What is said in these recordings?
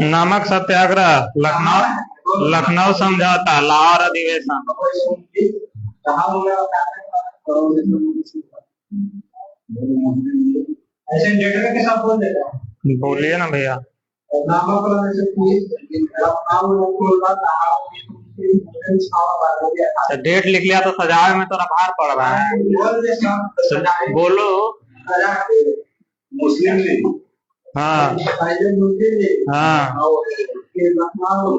नमक सत्याग्रह, लखनऊ लखनऊ समझौता, लाहौर अधिवेशन। बोलिए ना भैया। डेट लिख लिया तो सजावे में थोड़ा भार पड़ रहा है। बोलो। मुस्लिम लीग। हाँ हाँ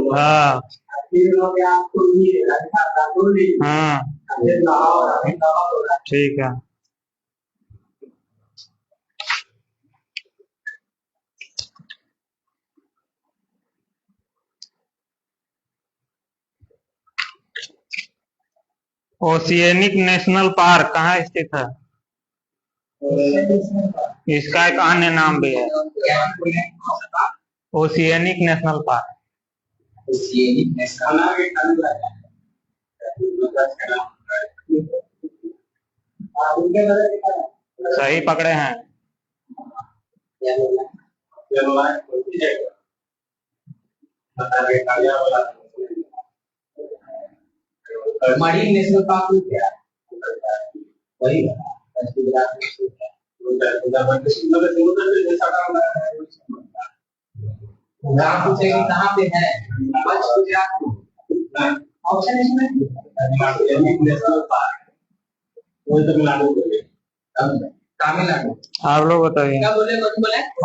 हाँ हाँ ठीक है। ओशियनिक नेशनल पार्क कहाँ स्थित है? इसका एक अन्य नाम भी है, ओशियनिक नेशनल पार्क। सही पकड़े हैं। मरीन नेशनल पार्क क्या वही कहाँ पे है? ऑप्शन इसमें नेशनल पार्क तमिलनाडु। आप लोग बताइए। क्या बोले?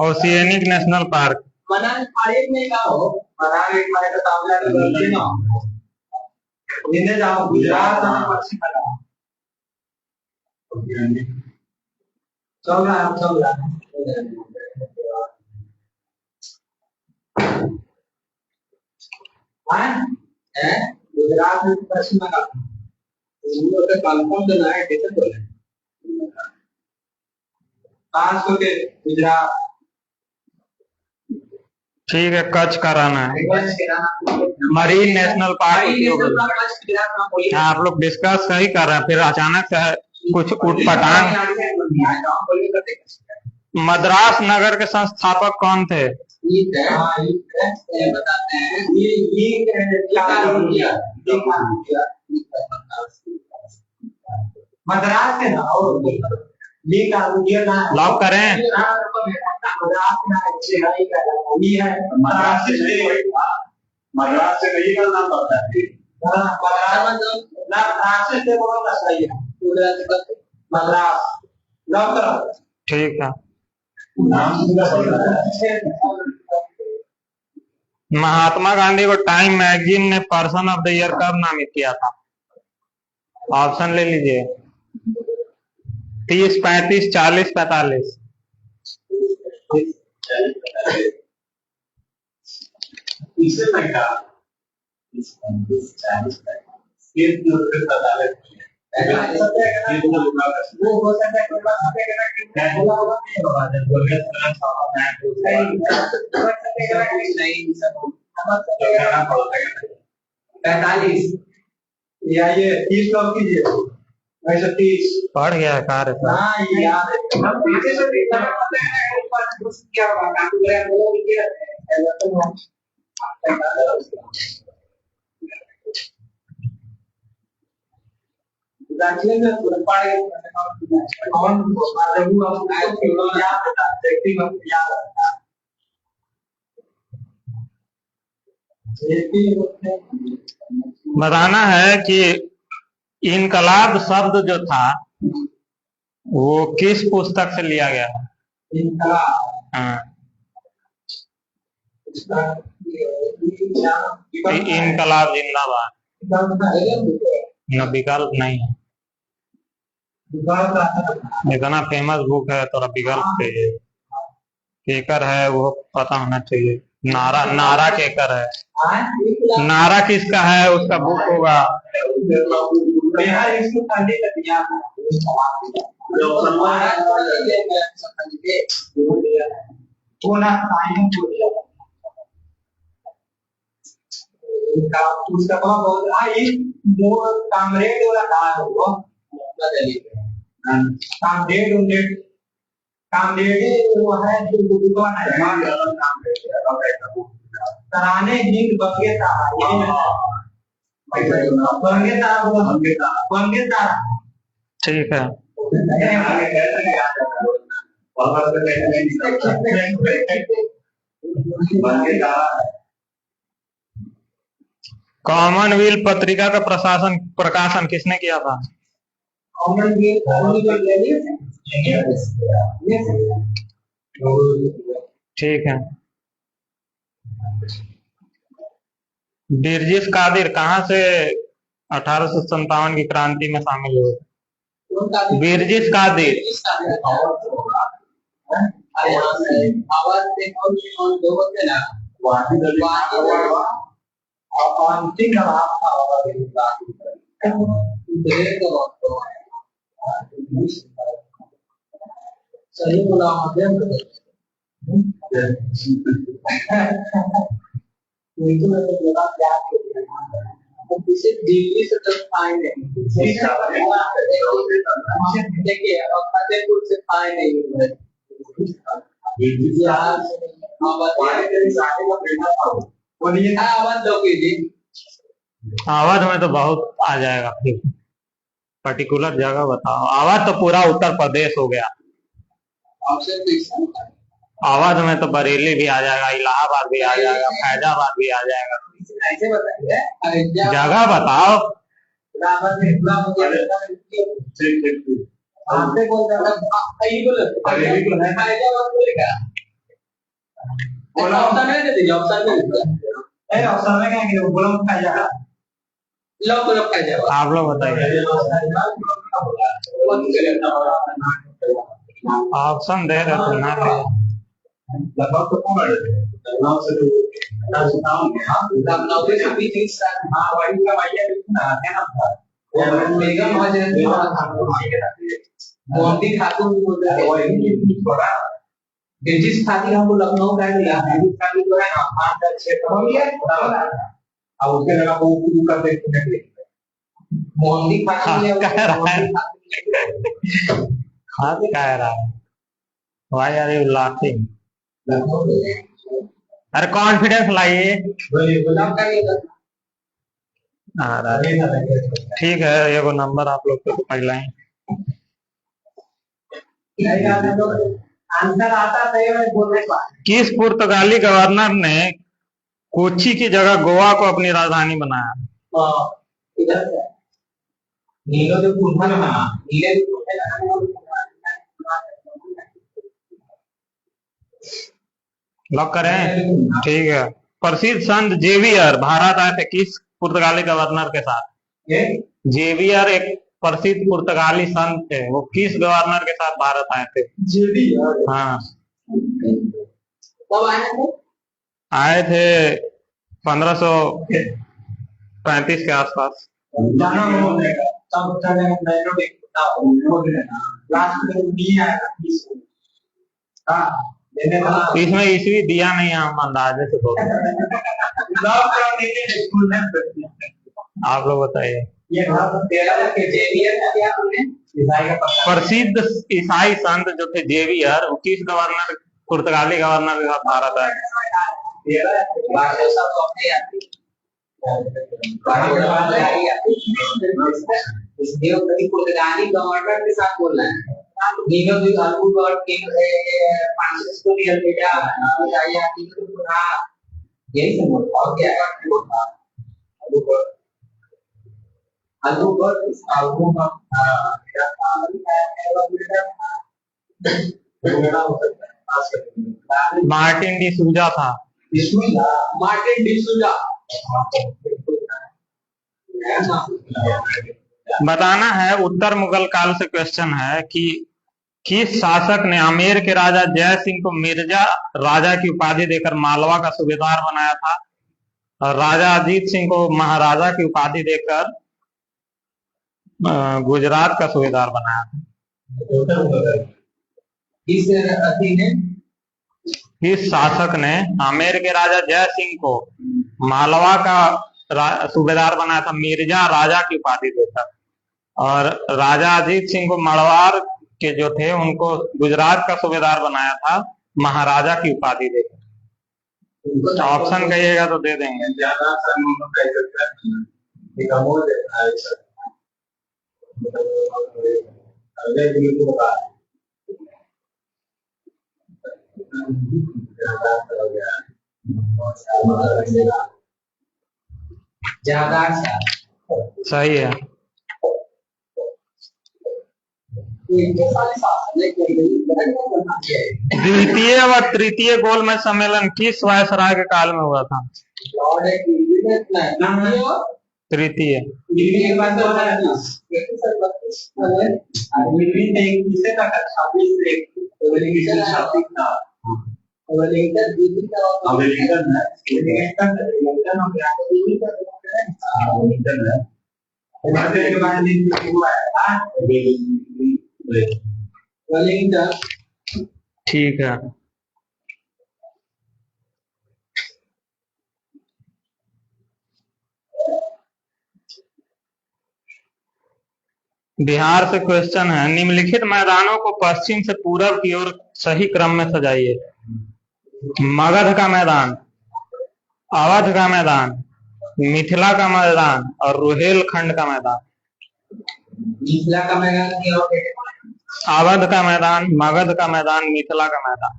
Oceanic national park Manali park में का हो? मनाली पार्क तो तमिलनाडु ना जिन्हें जाओ गुजरात में पश्चिम बंगाल चल रहा है गुजरात में पश्चिम बंगाल कंफर्म तो ना है कैसे बोले के गुजरात। ठीक है, कच्छ कराना है। Marine national park. हाँ, आप लोग डिस्कस सही कर रहे हैं, फिर अचानक से कुछ उठपटांग। मद्रास नगर के संस्थापक कौन थे? मद्रास के लॉक करें। मद्रास से नहीं करना पड़ता है। मद्रास ठीक है। महात्मा गांधी को टाइम मैगजीन ने पर्सन ऑफ द ईयर कब नामित किया था? ऑप्शन ले लीजिए। 30, 35, 40, 45। या ये 30 कब कीजिए? 30 पढ़ गया है कार बताना है कि इनकलाब शब्द जो था वो किस पुस्तक से लिया गया है? इनकलाब जिंदाबाद। न विकल्प नहीं है, इतना फेमस बुक है, थोड़ा विकल्प चाहिए। केकर है वो पता होना चाहिए। नारा केकर है। नारा किसका है उसका बुक होगा। बिहार इसको खाली कर दिया पुस्तकों बहुत आई वो कामरेड वाला कहा है वो कामरेड वो है जो दुकान है तराने हिंद बंगे तारा बंगे तारा ठीक है। कॉमनवेल्थ पत्रिका का प्रकाशन किसने किया था? ठीक है। बिरजिस कादिर कहाँ से 1857 की क्रांति में शामिल हुए? बिरजिस कादिर सही बोला दिल्ली से तक आए देखिए फतेहपुर से आए नहीं आवाज दो आवाज में तो बहुत आ जाएगा, फिर पर्टिकुलर जगह बताओ। आवाज तो पूरा उत्तर प्रदेश हो गया। आवाज में तो बरेली भी आ जाएगा, इलाहाबाद भी आ जाएगा, फैजाबाद भी आ जाएगा। ऐसे बताइए जगह बताओ। आप लोग बताइए, ऑप्शन दे रहे थे ना। ब्रिटिश खाती हमको लखनऊ का मिला है, खाती जो है ना 5-6 और उसके लगा वो शुरू कर देते मोहम्मदी खाती हाथ कह रहा है। Why are you laughing? अरे कॉन्फिडेंस लाइए। ठीक है, एगो नंबर आप लोग को पहला ही आंसर आता है बोलने का। किस पुर्तगाली गवर्नर ने कोच्चि की जगह गोवा को अपनी राजधानी बनाया? इधर से नीलो जो पूछा ना नीले जो पूछा लॉक करें? ठीक है। प्रसिद्ध संत जेवियर भारत आए थे किस पुर्तगाली गवर्नर के साथ? जेवियर एक प्रसिद्ध पुर्तगाली संत थे, वो किस गवर्नर के साथ भारत आए थे? जेवियर हाँ, कब आए थे? आए थे 1535 के आसपास। इसमें ईस्वी दिया नहीं है, हम अंदाजे से बोल आप लोग बताइए। प्रसिद्ध ईसाई संत जो थे जेवियर, वो किस गवर्नर पुर्तगाली गवर्नर के साथ भारत आए? पुर्तगाली गवर्नर के साथ बोलना है। यही सब और क्या मार्टिन डी सूजा था। मार्टिन डी सूजा। बताना है, उत्तर मुगल काल से क्वेश्चन है कि किस शासक ने आमेर के राजा जय सिंह को मिर्जा राजा की उपाधि देकर मालवा का सूबेदार बनाया था, और राजा अजीत सिंह को महाराजा की उपाधि देकर गुजरात का सूबेदार बनाया था। इस अथी ने इस शासक ने आमेर के राजा जय सिंह को मालवा का सूबेदार बनाया था, मिर्जा राजा की उपाधि देता, और राजा अजीत सिंह को मड़वार के जो थे उनको गुजरात का सूबेदार बनाया था, महाराजा की उपाधि देता। ऑप्शन कहिएगा तो दे देंगे। ज्यादा ज्यादा सही है। द्वितीय व तृतीय गोलमेज सम्मेलन किस वायसराय के काल में हुआ था? तृतीय। ठीक है। बिहार से क्वेश्चन है, निम्नलिखित मैदानों को पश्चिम से पूरब की ओर सही क्रम में सजाइए। मगध का मैदान, अवध का मैदान, मिथिला का मैदान और रुहेलखंड का मैदान। मिथिला का मैदान, अवध का मैदान, मगध का मैदान, मिथिला का मैदान।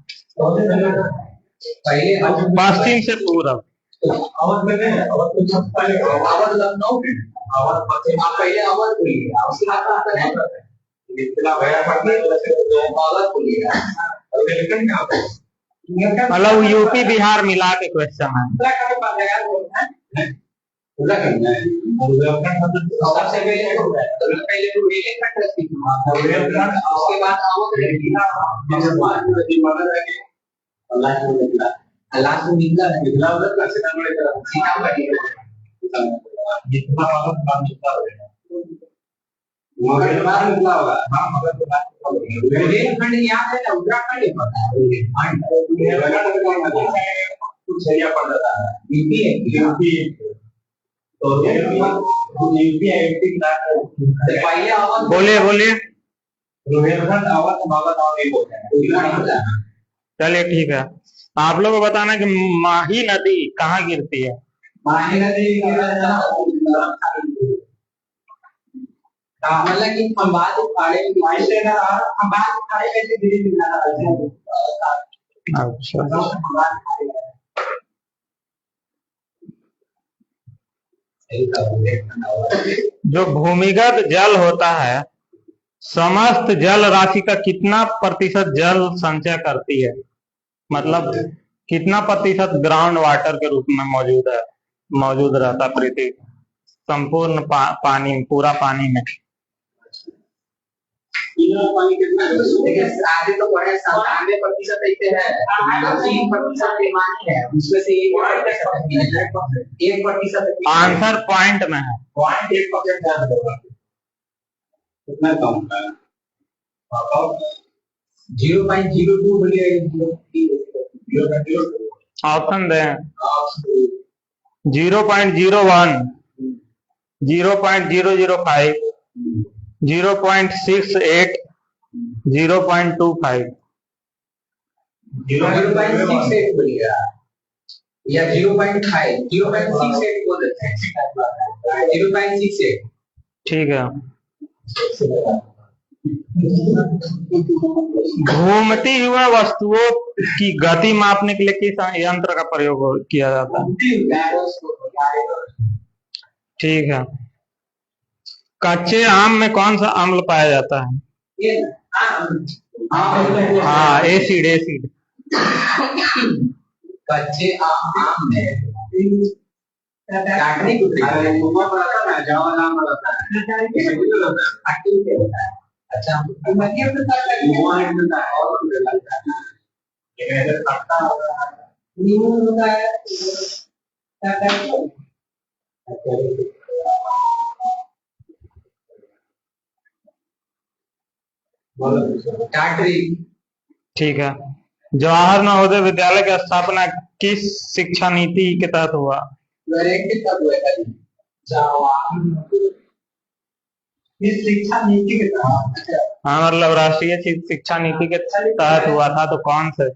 पश्चिम से पूरब। अवध में है, अवध लखनऊ में, अवध पश्चिम। आप पहले अवध बोलिएगा, उसके बाद है मिथिला गया पटना, अवध बोलिएगा। रुहेलखंड कहाँ पे? मतलब यूपी बिहार मिला के क्वेश्चन है। सबसे पहले रुहेलखंड, उसके बाद लास्ट में मिथिला है। मिथिला उधर का सीतामढ़ी तरफ, सीतामढ़ी जितना मतलब काम चलता है मगर के बाद मिथिला होगा। हां मगर के बाद रुहेलखंड याद है ना, उत्तराखंड ही पड़ता है। कुछ एरिया पड़ जाता है यूपी है, यूपी तो यूपी एमपी का पहले आवाज बोलिए बोलिए। रुहेलखंड आवाज मगध और एक होता है। चलिए ठीक है। आप लोगों को बताना कि माही नदी कहाँ गिरती है? माही नदी मतलब कि खंबात उखाड़े खंबात उखाड़े कैसे गिरी? अच्छा, जो भूमिगत जल होता है समस्त जल राशि का कितना प्रतिशत जल संचय करती है? मतलब कितना प्रतिशत ग्राउंड वाटर के रूप में मौजूद रहता पृथ्वी संपूर्ण पानी, पूरा पानी में? पानी कितना आगे तो पढ़े 97% ऐसे है, 3% पानी है, उसमें से 1% आंसर पॉइंट में है। 0.1% कितना कम है? 0.02 बोलिए। ऑप्शन दें। 0.01, 0.005, 0.68, 0.25। 0.68 बोलिएगा या 0.5, 0.68 बोल देते हैं। 0.68 ठीक है। घूमती हुई वस्तुओं की गति मापने के लिए किस यंत्र का प्रयोग किया जाता है? ठीक है। कच्चे आम में कौन सा अम्ल पाया जाता है? हाँ, एसिड। कच्चे आम में काटने को अच्छा टाटरी। ठीक है। जवाहर नवोदय विद्यालय की स्थापना किस शिक्षा नीति के तहत हुआ? इस शिक्षा नीति के तहत। हाँ, मतलब राष्ट्रीय शिक्षा नीति के तहत हुआ था, तो कौन से?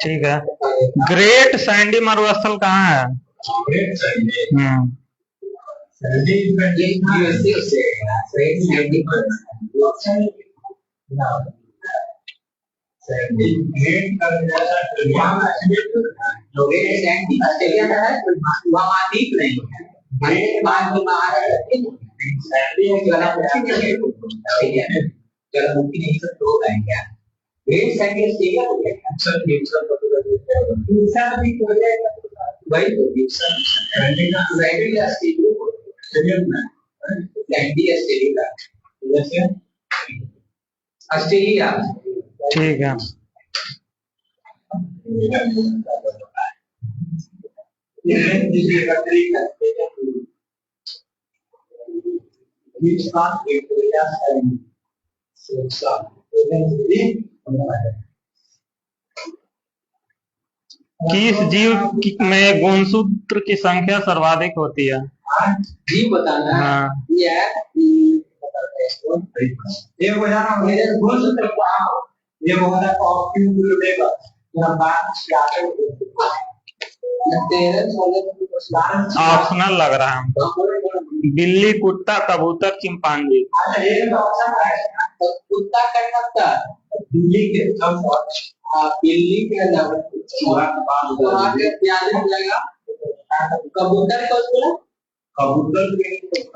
ठीक है। ग्रेट सैंडी मरुस्थल कहाँ है? ऑस्ट्रेलिया। ठीक है। किस जीव में गुणसूत्र की संख्या सर्वाधिक होती है? जीव बताना है। हाँ। ये गुणसूत्र ये ऑप्शनल लग रहा है हमको। बिल्ली, कुत्ता, कबूतर, चिंपांजी। कुत्ता का कत्ता, बिल्ली के बिल्ली के अलावा कबूतर को बोला,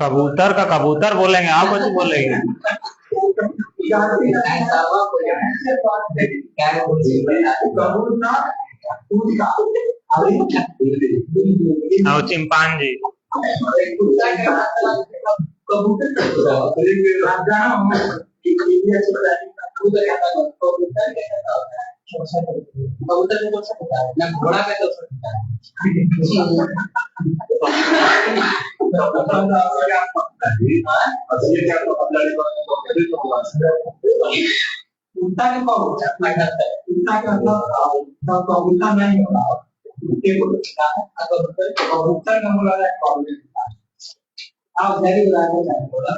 कबूतर का कबूतर बोलेंगे, आप कुछ बोलेंगे? और चिंपांजी। घोड़ा का कुत्ता के कबूतर नहीं होगा, कुत्ते को कबूतर का बोला जाए आप जरूर बोला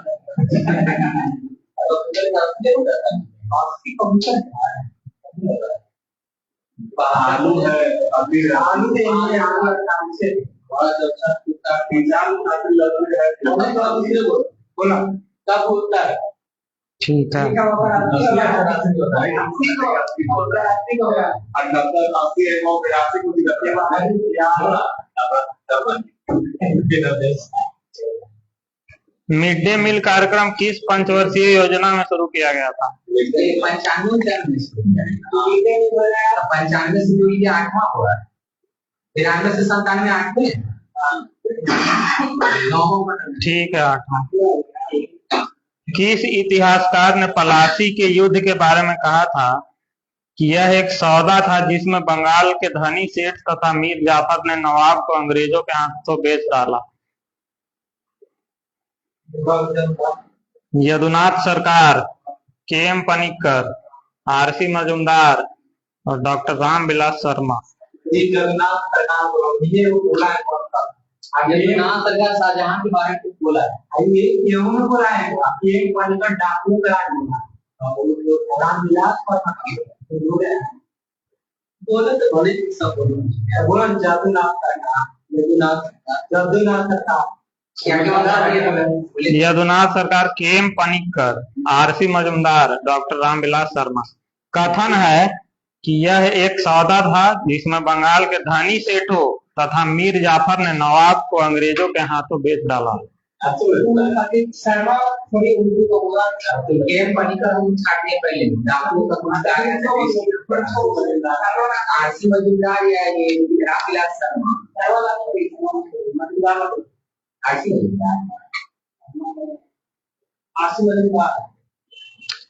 कबूतर आलू है, अभी आलू से बहुत अच्छा कुत्ता बोला कबूतर। ठीक है। मिड डे मील कार्यक्रम किस पंचवर्षीय योजना में शुरू किया गया था? 95 से जो ये 8वां हुआ, 93 से 97 8वें। ठीक है, 8वां। किस इतिहासकार ने पलासी के युद्ध के बारे में कहा था कि यह एक सौदा था जिसमें बंगाल के धनी सेठ तथा मीर जाफर ने नवाब को अंग्रेजों के हाथों बेच डाला? यदुनाथ सरकार, के.एम. पनिक्कर, आर.सी. मजूमदार और डॉक्टर रामविलास शर्मा। यदुनाथ सरकार शाहजहां के बारे में बोला है, ये क्यों बोला है? एक पनिक्कर डाकू करा दिया, रामविलास और बोले तो बड़े सब बोला यदुनाथ सरकार। यदुनाथ सरकार, KM. Panicker, RC. Majumdar, doctor Ramvilas Sharma. कथन है कि यह एक सौदा था जिसमें बंगाल के धनी सेठों तथा मीर जाफर ने नवाब को अंग्रेजों के हाथों बेच डाला। सर्वा थोड़ी उर्दू का होगा तो गेम पढ़ी कर हम छाटने पहले डाकू का कुछ कार्य आरसी मजूमदार या ये रामविलास शर्मा सर्वा मजूमदार आरसी मजूमदार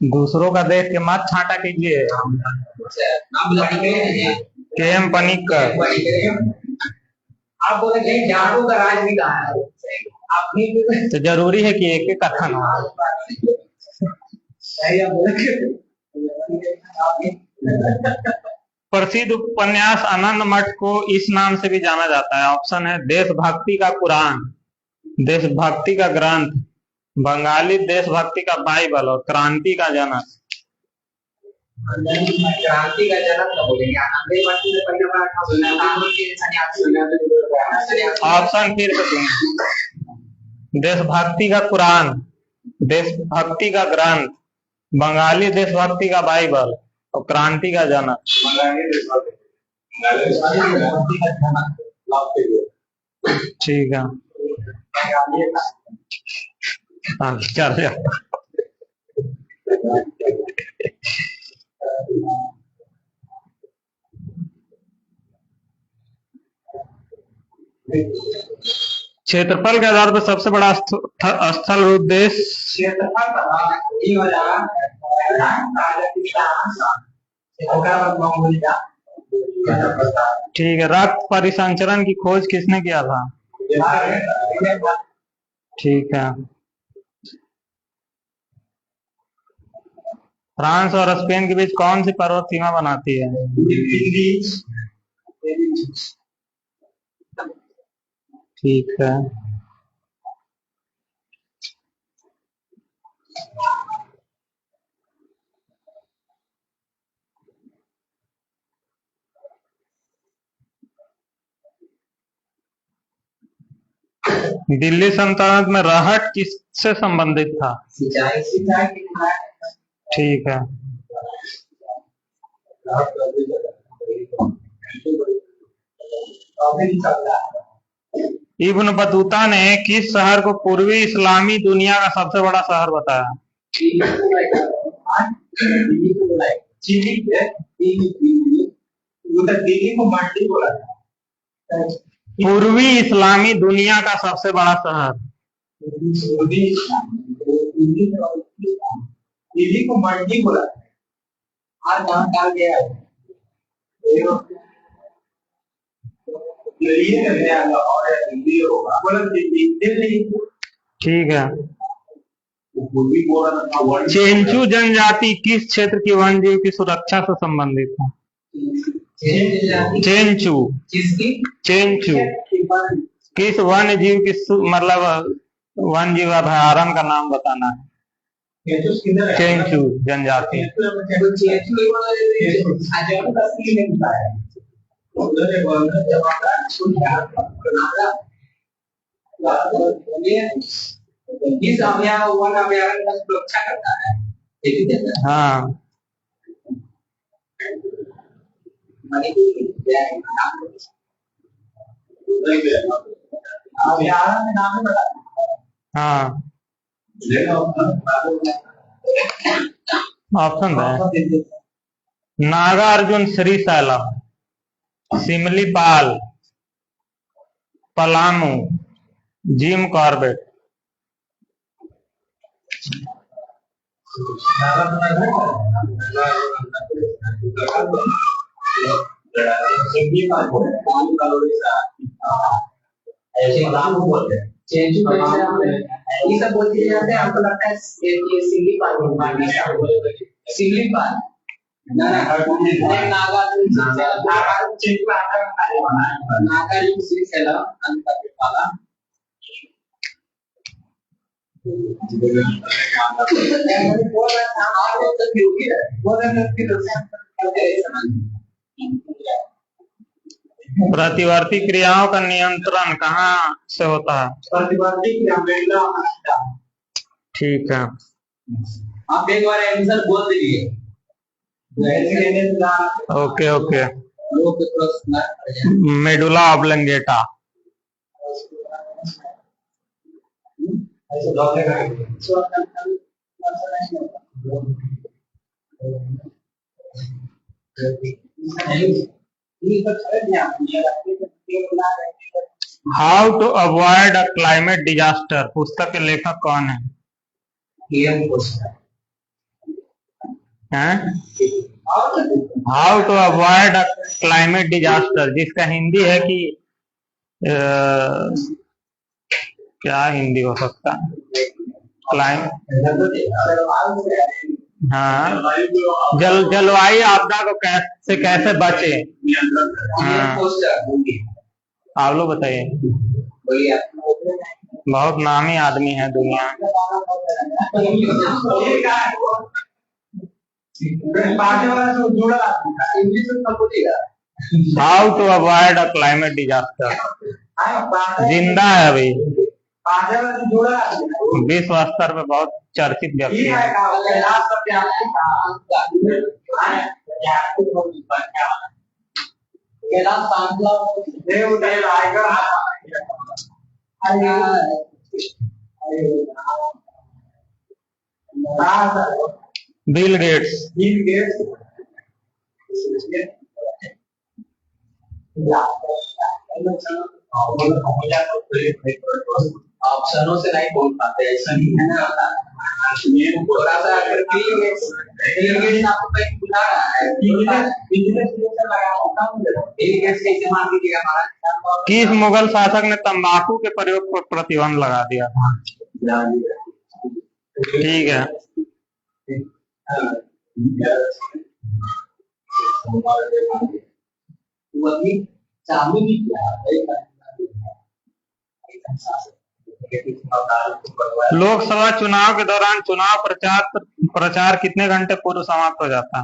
दूसरों का देख के मत छाटा कीजिए। के एम पनिक्कर। आप बोले नहीं जाटों का राज भी कहा है आपने तो जरूरी है कि एक एक कथन हो। प्रसिद्ध उपन्यास आनंद मठ को इस नाम से भी जाना जाता है। ऑप्शन है देशभक्ति का कुरान, देशभक्ति का ग्रंथ, बंगाली देशभक्ति का बाइबल और क्रांति का जनक। क्रांति का जनक ना बोलेंगे आनंद मठ से पहले बार कानून के सन्यासी ऑप्शन फिर से दूंगा। देशभक्ति का कुरान, देशभक्ति का ग्रंथ, बंगाली देशभक्ति का बाइबल और क्रांति का जनक। ठीक है चल जा। क्षेत्रफल के आधार पर सबसे बड़ा स्थल उद्देश्य। ठीक है। रक्त परिसंचरण की खोज किसने किया था? ठीक है। फ्रांस और स्पेन के बीच कौन सी पर्वत सीमा बनाती है? ठीक है। दिल्ली सल्तनत में रहट किससे संबंधित था? ठीक है। इब्न बतूता ने किस शहर को पूर्वी इस्लामी दुनिया का सबसे बड़ा शहर बताया? पूर्वी इस्लामी दुनिया का सबसे बड़ा शहर। दिल्ली को मंडी बोला आज कहाँ डाल गया दिल्ली होगा बोला दिल्ली। ठीक है। चेंचू जनजाति किस क्षेत्र की वन जीव की सुरक्षा से संबंधित है? चेंचू चेंचू किस वन जीव की मतलब वन जीव अभयारण्य का नाम बताना है? चेंचू जनजाति। इस अभयारण्य का सुरक्षा करता है। हाँ। अभयारण्य नाम बता। हाँ ऑप्शन है नागार्जुन श्रीशैलम, सिमलीपाल, पलामू, जिम कॉर्बेट। चेंजू ये सब बोलते जाते हैं। आपको लगता है ये सिमलीपाल नागार्जुन श्रीशैलम प्रतिवर्ती क्रियाओं का नियंत्रण कहाँ से होता है? प्रतिवर्ती क्रिया। ठीक है। आप एक बार आंसर बोल दीजिए। Okay okay. Medulla oblongata. ऐसे लॉक लगा how to avoid a climate disaster पुस्तक के लेखक कौन है? How to avoid a climate disaster, जिसका हिंदी है कि क्या हिंदी हो सकता है? हाँ, जलवायु आपदा को कैसे बचे? हाँ, आप लोग बताइए। बहुत नामी आदमी है दुनिया में। How to avoid a climate disaster, जिंदा है अभी, विश्व स्तर पे बहुत चर्चित व्यक्ति है। Bill Gates. ऑप्शनों से नहीं बोल पाते, ऐसा नहीं है ना। थोड़ा सा अगर आपको कहीं बुला रहा है, किस मुगल शासक ने तंबाकू के प्रयोग पर प्रतिबंध लगा दिया था? ठीक है। लोकसभा चुनाव के दौरान चुनाव प्रचार कितने घंटे पूर्व समाप्त हो जाता है?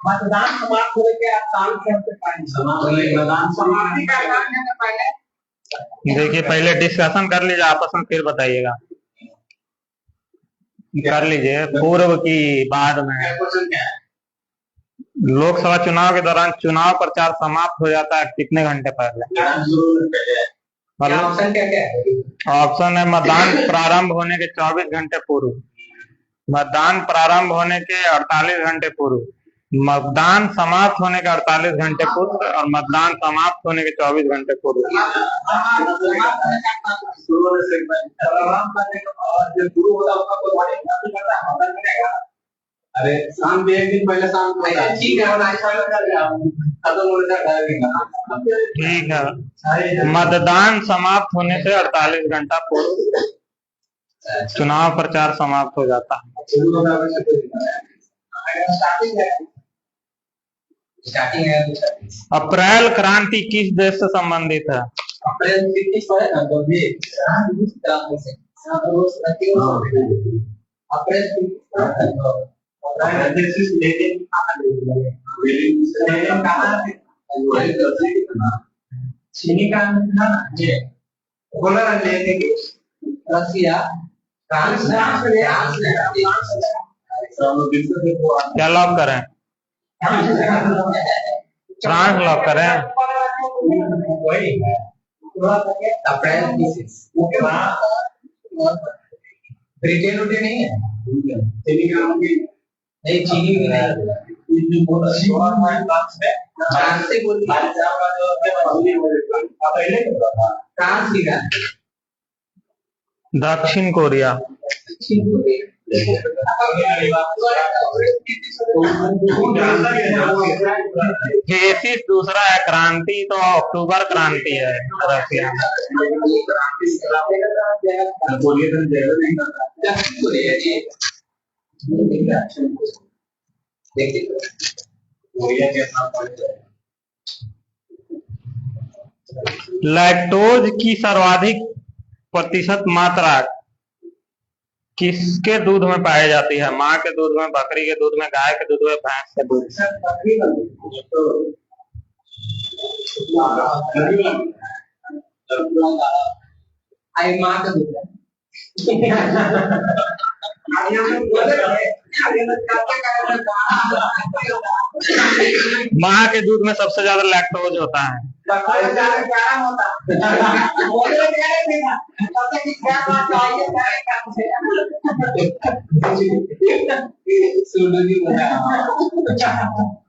मतदान समाप्त होने के देखिए, पहले डिस्कशन कर लीजिए आपस में, फिर बताइएगा। कर लीजिए पूर्व की बाद में। लोकसभा चुनाव के दौरान चुनाव प्रचार समाप्त हो जाता है कितने घंटे पहले? ऑप्शन है मतदान प्रारंभ होने के 24 घंटे पूर्व, मतदान प्रारंभ होने के 48 घंटे पूर्व, मतदान समाप्त होने के 48 घंटे पूर्व और मतदान समाप्त होने के 24 घंटे पूर्व। अरे शाम में एक दिन पहले शाम को ठीक है। मतदान समाप्त होने से 48 घंटा पूर्व चुनाव प्रचार समाप्त हो जाता है। अप्रैल क्रांति किस देश से संबंधित है? अप्रैल चीनी का रसिया, क्या लॉक करें? फ्रांस लॉक करें। अप्रैल ब्रिटेन उठे नहीं है, नहीं चीनी भी नहीं, फ्रांस से बोलिए, फ्रांस लिखा, दक्षिण कोरिया। फेसिस दूसरा है, क्रांति तो अक्टूबर क्रांति है रसिया। लैक्टोज की सर्वाधिक प्रतिशत मात्रा किसके दूध में पाई जाती है? माँ के दूध में, बकरी के दूध में, गाय के दूध में, भैंस के दूध माँ के दूध में सबसे ज्यादा लैक्टोज होता है।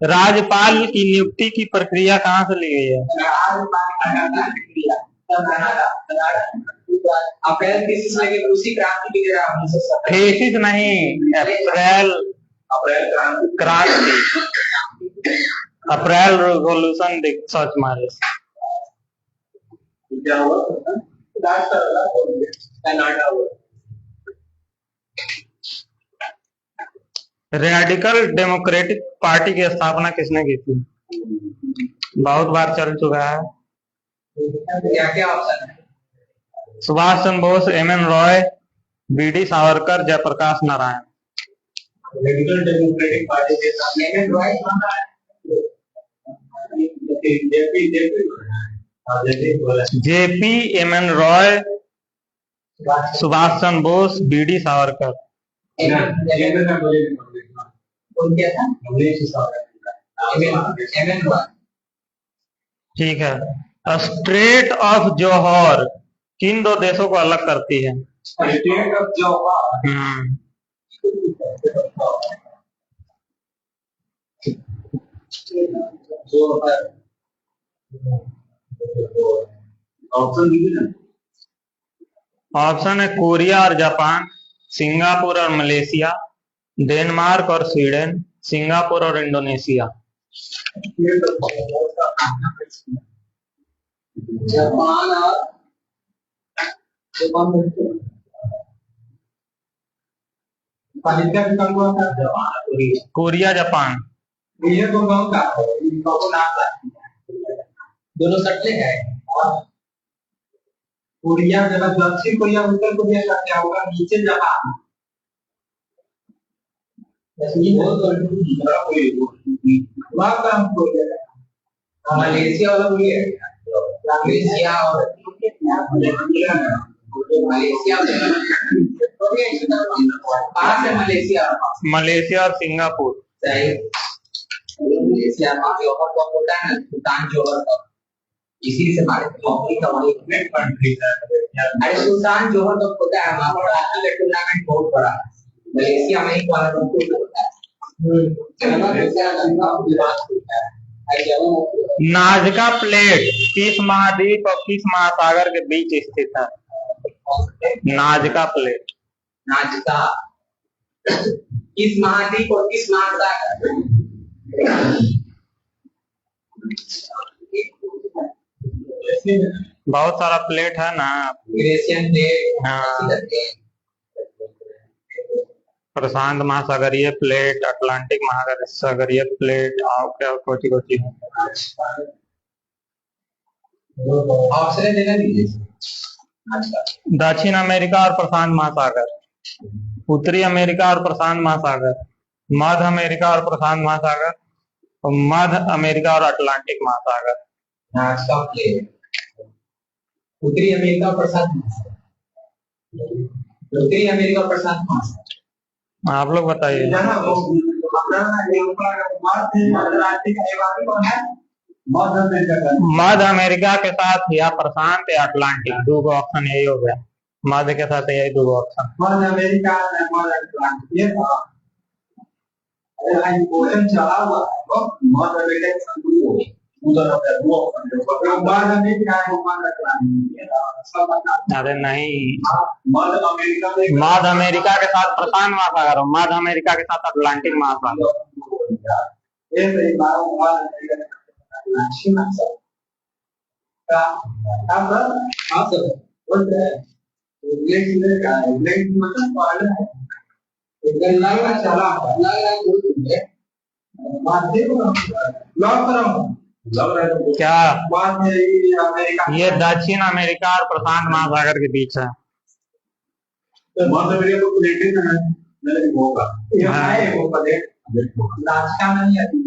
राज्यपाल की नियुक्ति की प्रक्रिया कहाँ से ली गई है? अप्रैल थीसिस लगे रूसी क्रांति की तरह 1970 थीसिस नहीं, अप्रैल क्रांति, अप्रैल रिवॉल्यूशन सर्च मारे। क्या हुआ? कनाडा हुआ। रेडिकल डेमोक्रेटिक पार्टी की स्थापना किसने की थी? बहुत बार चल चुका है। क्या क्या ऑप्शन है? Subhash Chandra Bose, M N Roy, B D Savarkar, Jayaprakash Narayan. Radical democratic party के साथ M N Roy JP, M N Roy, Subhash Chandra Bose, B D Savarkar. ठीक है। स्ट्रेट ऑफ जोहर किन दो देशों को अलग करती है? स्टेट ऑफ जोहर ऑप्शन दीजिए ना। ऑप्शन है कोरिया और जापान, सिंगापुर और मलेशिया, डेनमार्क और स्वीडन, सिंगापुर और इंडोनेशिया। जापान और कोरिया, जापान। ये तो गांव का इनको नाम दोनों सटले हैं। कोरिया जब दक्षिण कोरिया उत्तर कोरिया का क्या होगा? नीचे जापान। मलेशिया वाला बोलिए। मलेशिया और कहाँ से मलेशिया? मलेशिया और सिंगापुर। सही। मलेशिया में जोहर कब होता है ना? सुल्तान जोहर कब, इसी से हमारे कंट्री है। अरे सुल्तान जोहर कब होता है? वहाँ पर हॉकी का टूर्नामेंट बहुत बड़ा है। मलेशिया में ही कुआलालंपुर में होता है। नाजका प्लेट किस महाद्वीप और किस महासागर के बीच स्थित है? नाजका प्लेट। नाजका किस महाद्वीप और किस महासागर? बहुत सारा प्लेट है ना। यूरेशियन प्लेट, हाँ। प्रशांत महासागरीय प्लेट, अटलांटिक महासागरीय प्लेट, और क्या कोची कोची है। ऑप्शन देना दीजिए। दक्षिण अमेरिका और प्रशांत महासागर, उत्तरी अमेरिका और प्रशांत महासागर, मध्य अमेरिका और प्रशांत महासागर, और मध्य अमेरिका और अटलांटिक महासागर। नाजका प्लेट उत्तरी अमेरिका और प्रशांत महासागर। उत्तरी अमेरिका और प्रशांत महासागर। आप लोग बताइए। मध्य अमेरिका के साथ या प्रशांत या अटलांटिक, दो ऑप्शन यही हो गया। मध्य के साथ यही दो ऑप्शन। मध्य अमेरिका मध्य अटलांटिक चला हुआ है। मध्य अमेरिका अरे नहीं, मध्य अमेरिका मध्य अमेरिका के साथ प्रशांत महासागर, मध्य अमेरिका के साथ अटलांटिक महासागर। क्या ये दक्षिण अमेरिका और प्रशांत महासागर के बीच है। मध्य अमेरिका को प्लेटिंग है होगा। ये है वो प्लेट नाजका में नहीं आती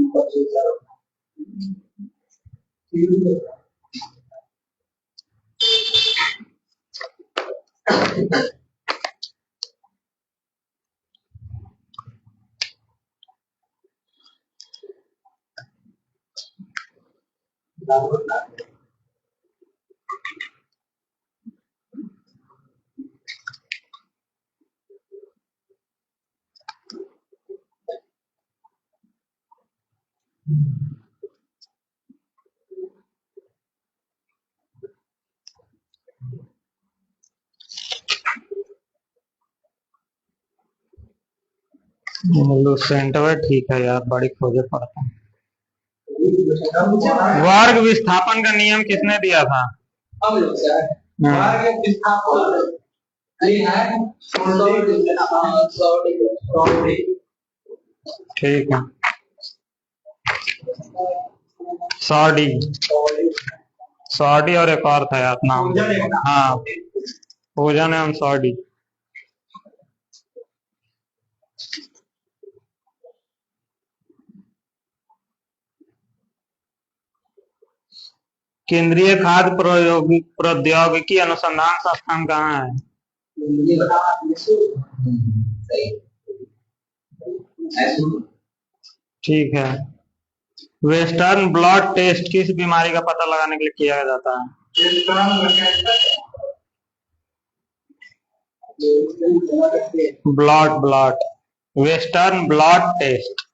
लुसेंटवे ठीक है यार, बड़ी खोजे पड़ता है। वर्ग विस्थापन का नियम किसने दिया था? हम लोग सर वर्ग विस्थापन ठीक है, सॉडी, सॉडी और एक और था यार नाम। हाँ, पूजन एवं सॉडी। केंद्रीय खाद्य प्रौद्योगिकी अनुसंधान संस्थान कहाँ है? ठीक है। वेस्टर्न ब्लॉट टेस्ट किस बीमारी का पता लगाने के लिए किया जाता है? Blot western blot test.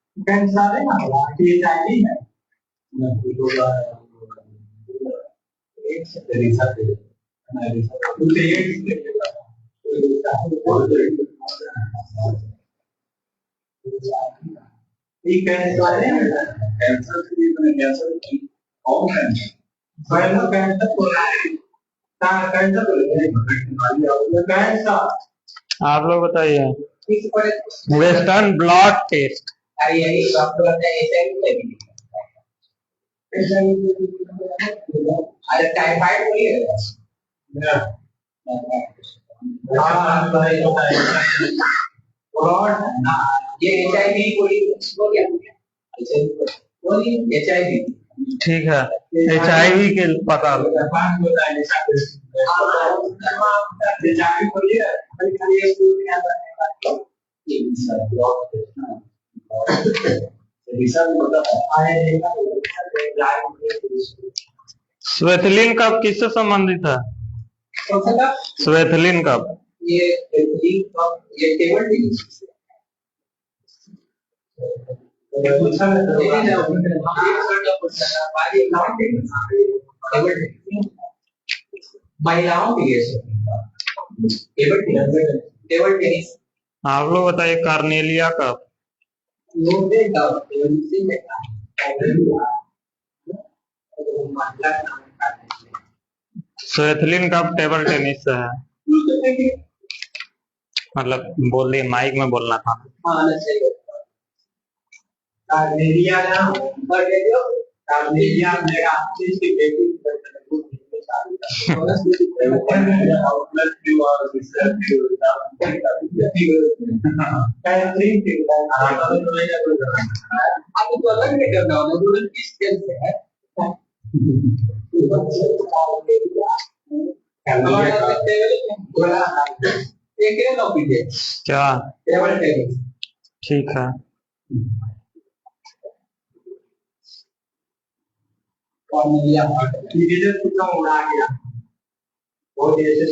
आप लोग बताइए, वेस्टर्न ब्लॉट टेस्ट। अरे टाइफाइड ये HIV ठीक है, HIV के पता स्वेथलिन कप किससे संबंधित है? स्वेथलिन कप ये टेबल टेनिस महिलाओं के लिए टेबल टेनिस। आप लोग बताइए, Cornelia cup. Swaythling cup table tennis से है, मतलब बोलिए, माइक में बोलना था। कार्नेलिया मेरा क्या? ठीक है। उड़ा गया बहुत ऐसे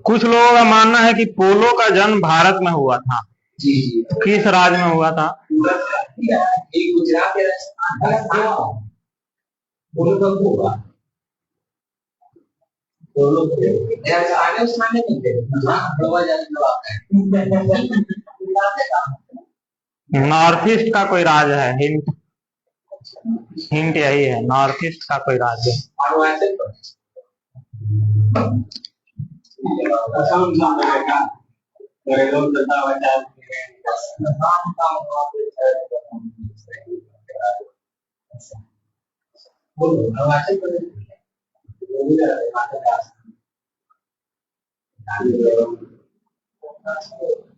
कुछ लोगों का मानना है कि पोलो का जन्म भारत में हुआ था। जी जी। किस राज्य में हुआ था? एक गुजरात के राजस्थान। पोलो कब हुआ? पोलो आगे उसमें नहीं थे। नॉर्थ ईस्ट का कोई राज्य है, हिंट यही है, नॉर्थ ईस्ट का कोई राज्य।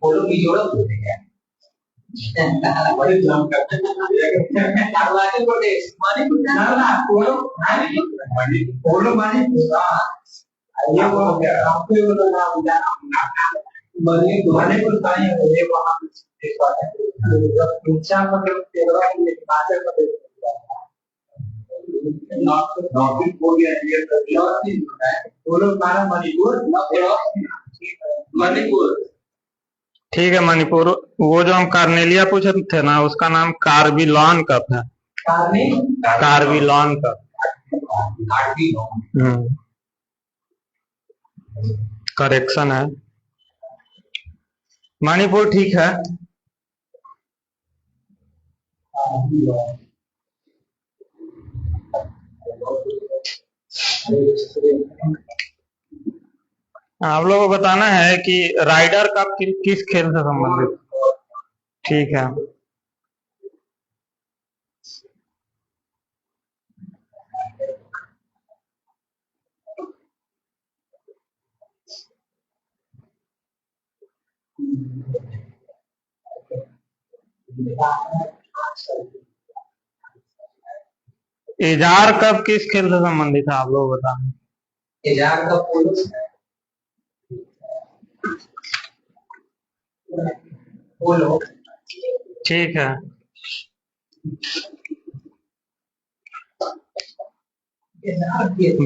पोलो की जरूरत होती है। अरुणाचल प्रदेश मणिपुर ना पोलो मणिपुर ये वो आपको ये नाम मणिपुर का ही है ये वहां ऊंचा मतलब केरला के हिमाचल प्रदेश नॉर्थ ईस्ट हो गया, नॉर्थ ईस्ट होता है, वो लोग माना मणिपुर, मणिपुर। ठीक है, मणिपुर। वो जो हम कार्नेलिया पूछे थे ना, उसका नाम कार्बिलॉन कप है। कार्बिलॉन कप। करेक्शन है। मणिपुर ठीक है। आप लोगों को बताना है कि राइडर कप किस खेल से संबंधित। ठीक है। एजार कप किस खेल से संबंधित है, आप लोग बताना। एजार कप पोलो। ठीक है।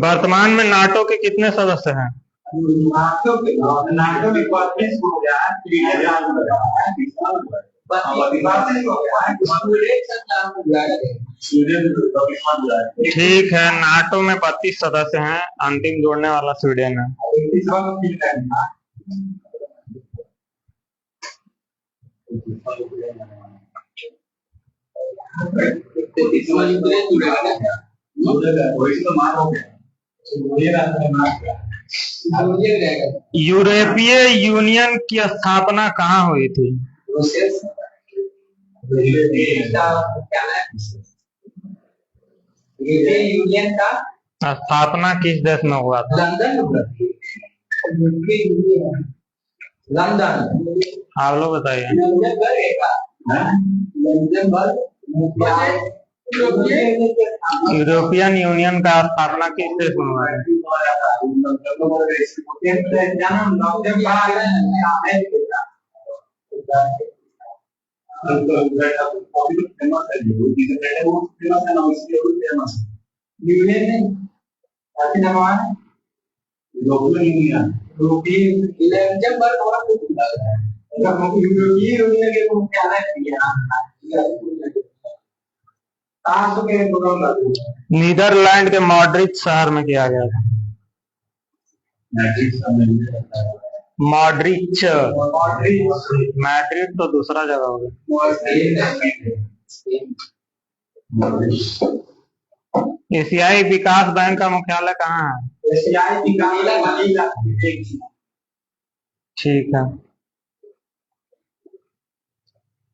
वर्तमान में नाटो के कितने सदस्य हैं? नाटो में 32 हो गया है। ठीक है, नाटो में 32 सदस्य हैं। अंतिम जोड़ने वाला स्वीडन है। यूरोपीय यूनियन की स्थापना कहाँ हुई थी? यूनियन का स्थापना किस देश में हुआ था? लंदन। आप लोग बताइए। यूरोपियन यूनियन का स्थापना किस देश में हुआ है? नीदरलैंड के मॉड्रिच शहर में किया गया था। मॉड्रिच। मैड्रिड तो दूसरा जगह होगा। एशियाई विकास बैंक का मुख्यालय कहाँ है? ठीक है।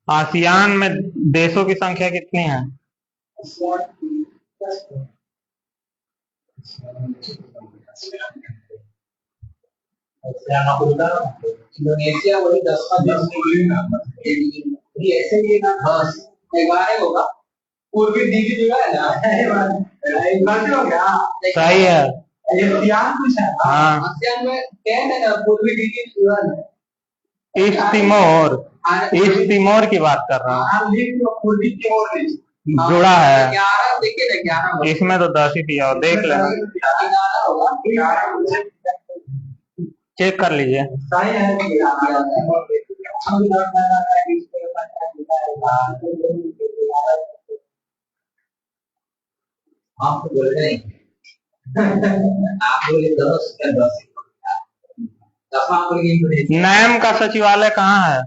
आसियान में देशों की संख्या कितनी है? इंडोनेशिया वही 10 ऐसे ही ना 11 होगा। पूर्वी दीदी जो है ना, हो गया। सही है। आसियान कुछ है। हाँ, आसियान में क्या है ना, पूर्वी दीदी ईस्ट तिमोर। ईस्ट तिमोर की बात कर रहा हूँ। पूर्वी तिमोर जुड़ा है। 11 देखिए ना, 11 इसमें तो 10 ही दिया, देख लेना, चेक कर लीजिए। सही है। आप बोल रहे हैं, आप बोले 10 नैम का सचिवालय कहाँ है?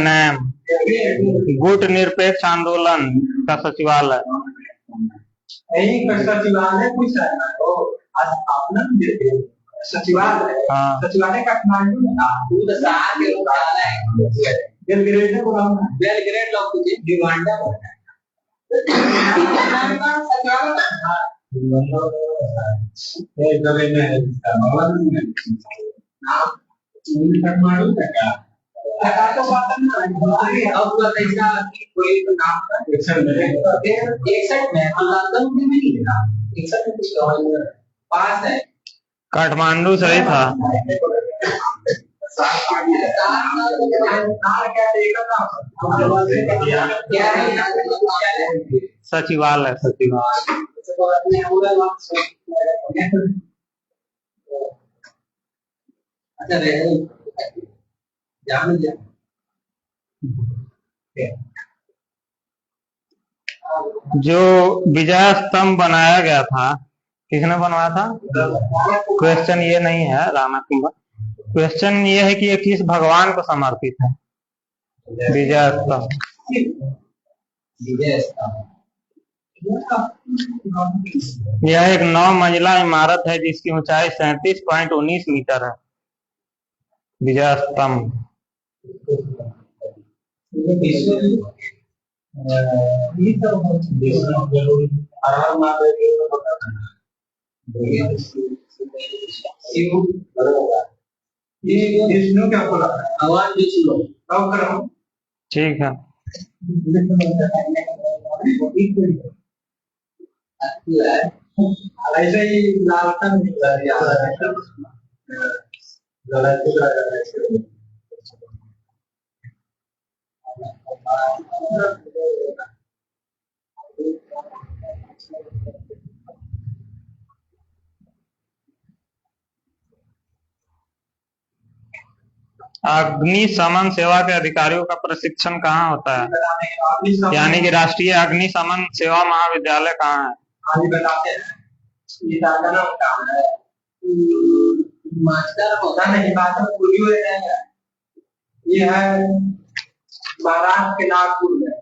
नैम गुट निरपेक्ष आंदोलन का सचिवालय। यही सचिवालय कुछ है तो स्थापना सचिवालय। हाँ, सचिवालय काठमांडू में था। बेलग्रेड में बोला हूँ। बेलग्रेड लोग कुछ युगांडा में है। काठमांडू का क्या? तो बात ना अब ऐसा कोई नाम का 61 में लंदन में नहीं है। 61 में कुछ पास है। काठमांडू सही था। सचिवालय सचिवालय। अच्छा जो विजय स्तंभ बनाया गया था, किसने बनवाया था? क्वेश्चन ये नहीं है राणा कुंभा, क्वेश्चन ये है कि ये किस भगवान को समर्पित है? विजय स्तंभ। यह एक 9 मंजिला इमारत है जिसकी ऊंचाई 37.19 मीटर है। विजय स्तंभ। विष्णु क्या बोला? भगवान विष्णु करो। ठीक है। ऐसे ही लालटन अग्निशमन सेवा के अधिकारियों का प्रशिक्षण कहाँ होता है? यानी कि राष्ट्रीय अग्निशमन सेवा महाविद्यालय कहाँ है? आगे बताते हैं। ये दादा नाम कहाँ है? मास्टर होता नहीं, मास्टर पूरी हुए हैं। ये है महाराष्ट्र के नागपुर में।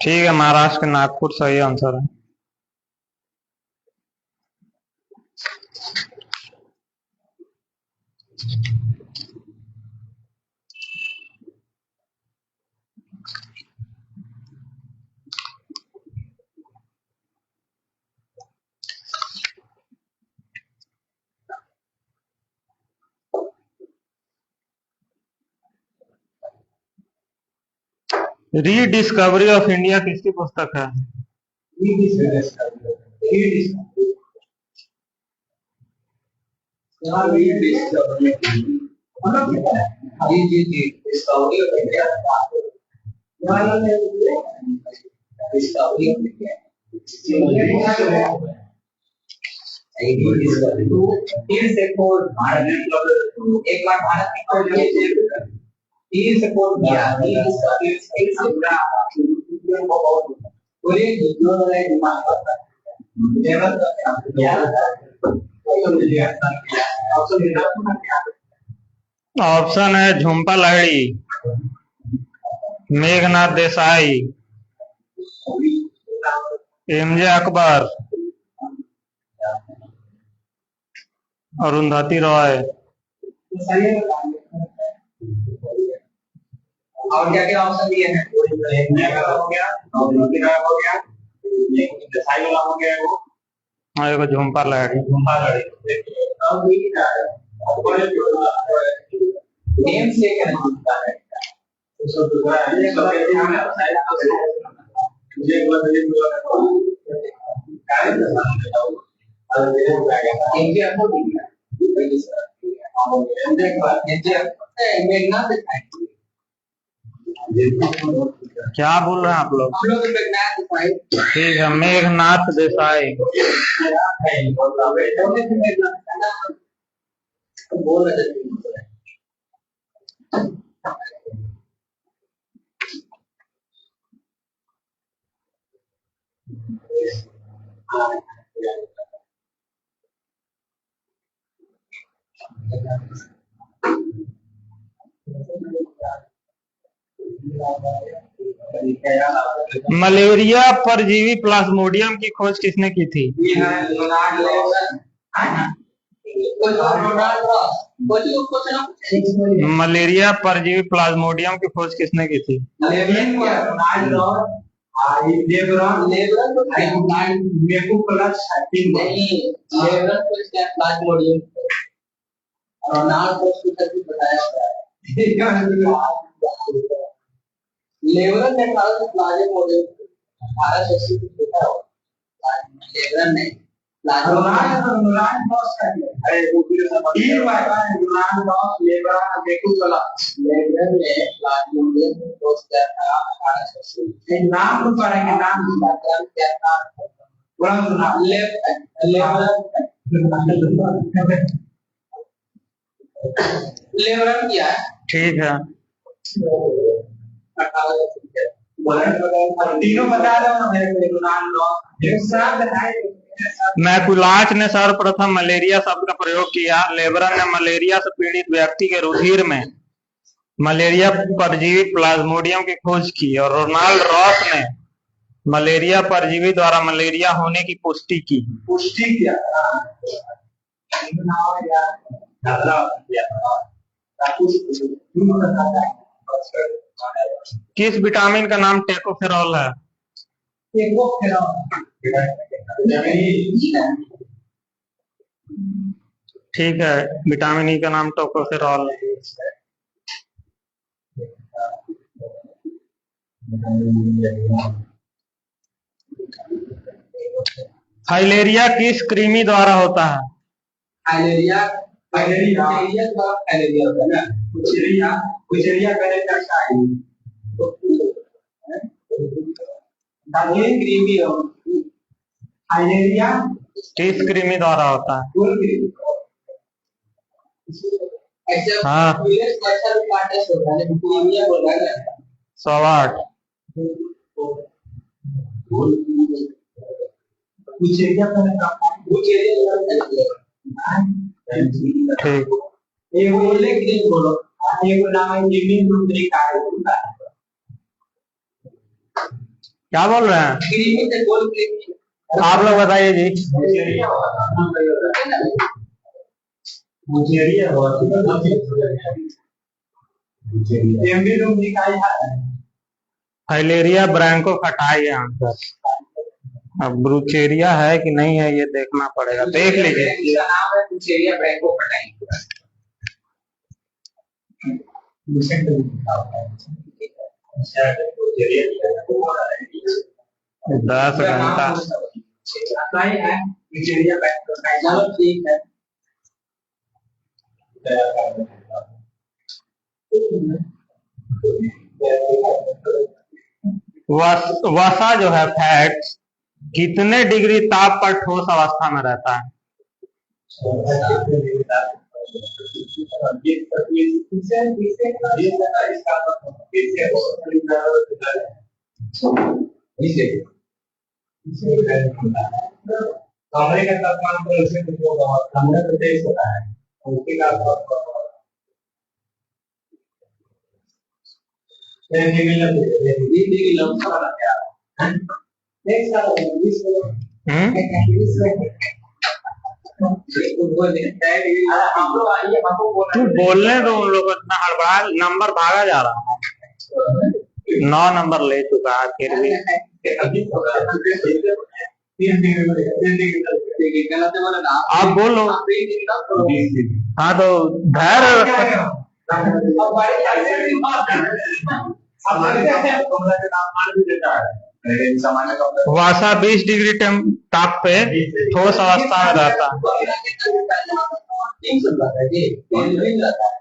ठीक है, महाराष्ट्र के नागपुर सही आंसर है। रीडिस्कवरी ऑफ इंडिया किसकी पुस्तक है? एक बार भारत की सपोर्ट किया ऑप्शन है झुम्पा लाहिड़ी, मेघनाथ देसाई, एमजे अकबर, अरुंधति रॉय। और क्या क्या ऑप्शन दिए हैं? हो गया, हो गया, देसाई वाला हो गया वो, हाँ एक झुम्पा लाहिड़ी। नेम से क्या होता है? क्या बोल रहे हैं आप लोग? ठीक है, मेघनाथ देसाई। मलेरिया परजीवी प्लाज्मोडियम की खोज किसने की थी? मलेरिया परजीवी प्लाज्मोडियम की खोज किसने की थी? लेवरन ने 1800 प्लाज्मोडियम 1880 में देखा लेवरन ने Roland Doss का क्या? अरे वो पूरे सब डील हुआ है Roland Doss लेबर देखो वाला लेबर में लाजून दोस्त का था 1880 एक नाम तो पढ़ेंगे नाम की बात करें क्या था पूरा सुना लेबर क्या है ठीक है। तीनों बता दो Roland Doss एक साथ है मैकुलाच ने सर्वप्रथम मलेरिया शब्द का प्रयोग किया। लेबरन ने मलेरिया से पीड़ित व्यक्ति के रुधिर में मलेरिया परजीवी प्लाज्मोडियम की खोज की और रोनाल्ड रॉस ने मलेरिया परजीवी द्वारा मलेरिया होने की पुष्टि किया। किस विटामिन का नाम टेकोफेरॉल है? ठीक है, विटामिन ई का नाम टोकोफेरॉल है। फाइलेरिया किस कृमि द्वारा होता है? फाइलेरिया द्वारा फाइलेरिया होता है ना कुचेरिया पहले करता है दागे कृमि फाइलेरिया किस कृमि द्वारा होता है? हाँ, 108 ठीक। क्या बोल रहे हैं आप लोग, बताइए जी। फाइलेरिया ब्रैंकोफाइटाई है आंसर। अब ब्रूचेरिया है कि नहीं है ये देखना पड़ेगा, देख लीजिए। इसका नाम है ब्रूचेरिया ब्रैंकोफाइटाई। 10 घंटा ठीक है। वसा जो है फैट कितने डिग्री ताप पर ठोस अवस्था में रहता है? कमरे का तापमान तो ऐसे कुछ होगा, कमरा तो 23 होता है, उसके का तू बोलने दो उन लोग, इतना हड़बड़ा, नंबर भागा जा रहा है। 9 नंबर ले चुका है फिर भी। आप बोलो। हाँ तो धैर्य वासा 20 डिग्री ताप पे ठोस अवस्था में रहता है।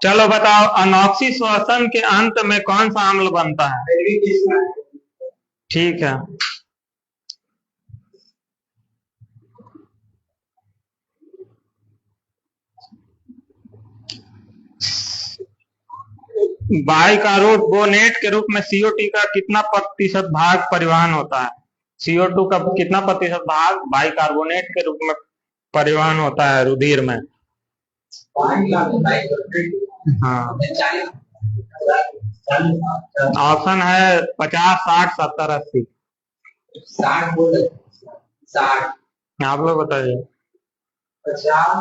चलो बताओ, अनॉक्सी श्वसन के अंत में कौन सा अम्ल बनता है? ठीक है। बाइकार्बोनेट के रूप में CO2 का कितना प्रतिशत भाग परिवहन होता है? CO2 का कितना प्रतिशत भाग बाइकार्बोनेट के रूप में परिवहन होता है रुधिर में? हाँ, ऑप्शन है 50, 60, 70, 80। 60 आप लोग बताइए। 50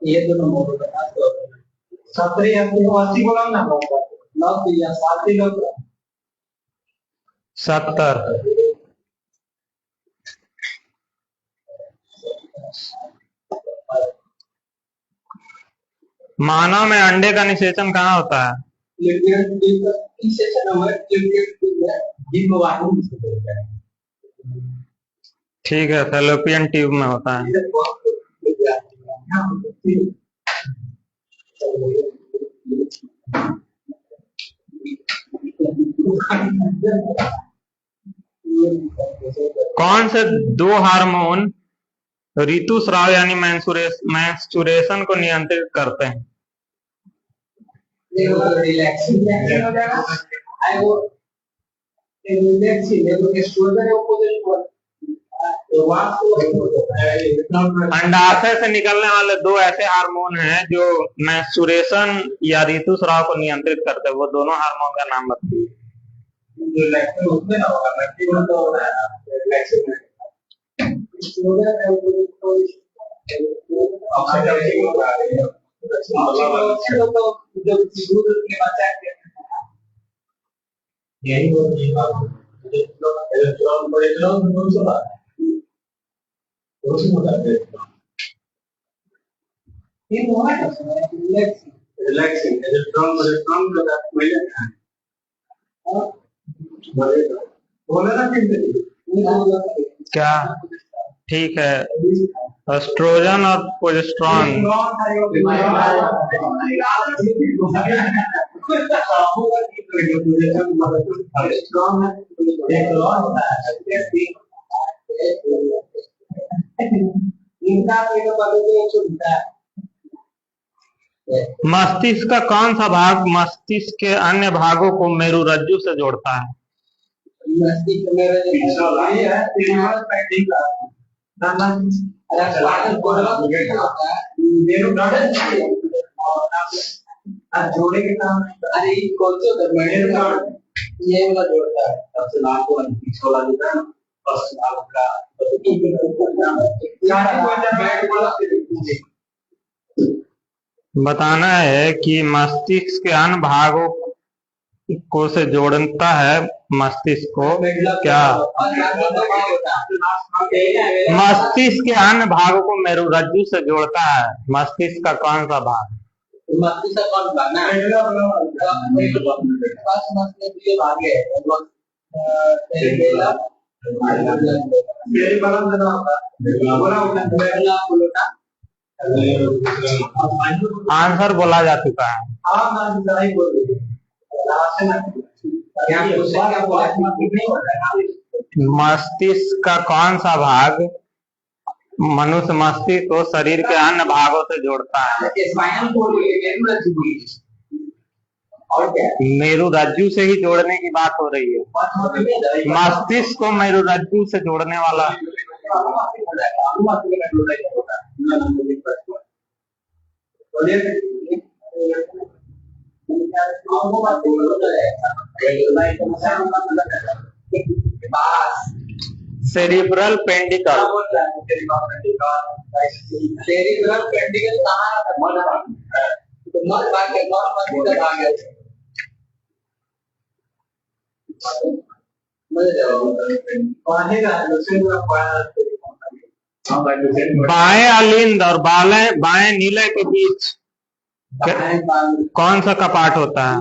ये दोनों मोड़ बता तो 70 80 बोला ना 90 या 60 70। मानव में अंडे का निषेचन कहाँ होता है? ठीक है, फैलोपियन ट्यूब में होता है। कौन से दो हार्मोन ऋतुस्राव यानी मेंस्ट्रुएशन को नियंत्रित करते हैं? अंडाशय से निकलने वाले दो ऐसे हार्मोन हैं जो मेंस्ट्रुएशन या ऋतुस्राव को नियंत्रित करते हैं, वो दोनों हार्मोन का नाम बताइए। क्या? ठीक है, एस्ट्रोजन और प्रोजेस्टेरॉन। मस्तिष्क का कौन सा भाग मस्तिष्क के अन्य भागों को मेरुरज्जु से जोड़ता है? जोड़े के काम अरे कौन से ये वाला जोड़ता है सबसे लाभ को पीछे वाला देता है और लाभ का बताना है कि मस्तिष्क के अन्य भागों को से जोड़ता है मस्तिष्क को क्या? मस्तिष्क के अन्य भागों को मेरुरज्जु से जोड़ता है मस्तिष्क का कौन सा भाग? मस्तिष्क का कौन भाग ना भाग है आंसर बोला जा चुका है। मस्तिष्क का कौन सा भाग मनुष्य मस्तिष्क को शरीर के अन्य भागों से जोड़ता है? मेरुरज्जु से ही जोड़ने की बात हो रही है। मस्तिष्क को मेरुरज्जु से जोड़ने वाला सेरिब्रल पेंडिकल। सेरिब्रल पेंडिकल कहाँ बाएं अलिंद और बाएं नीले के बीच कौन सा कपाट होता है?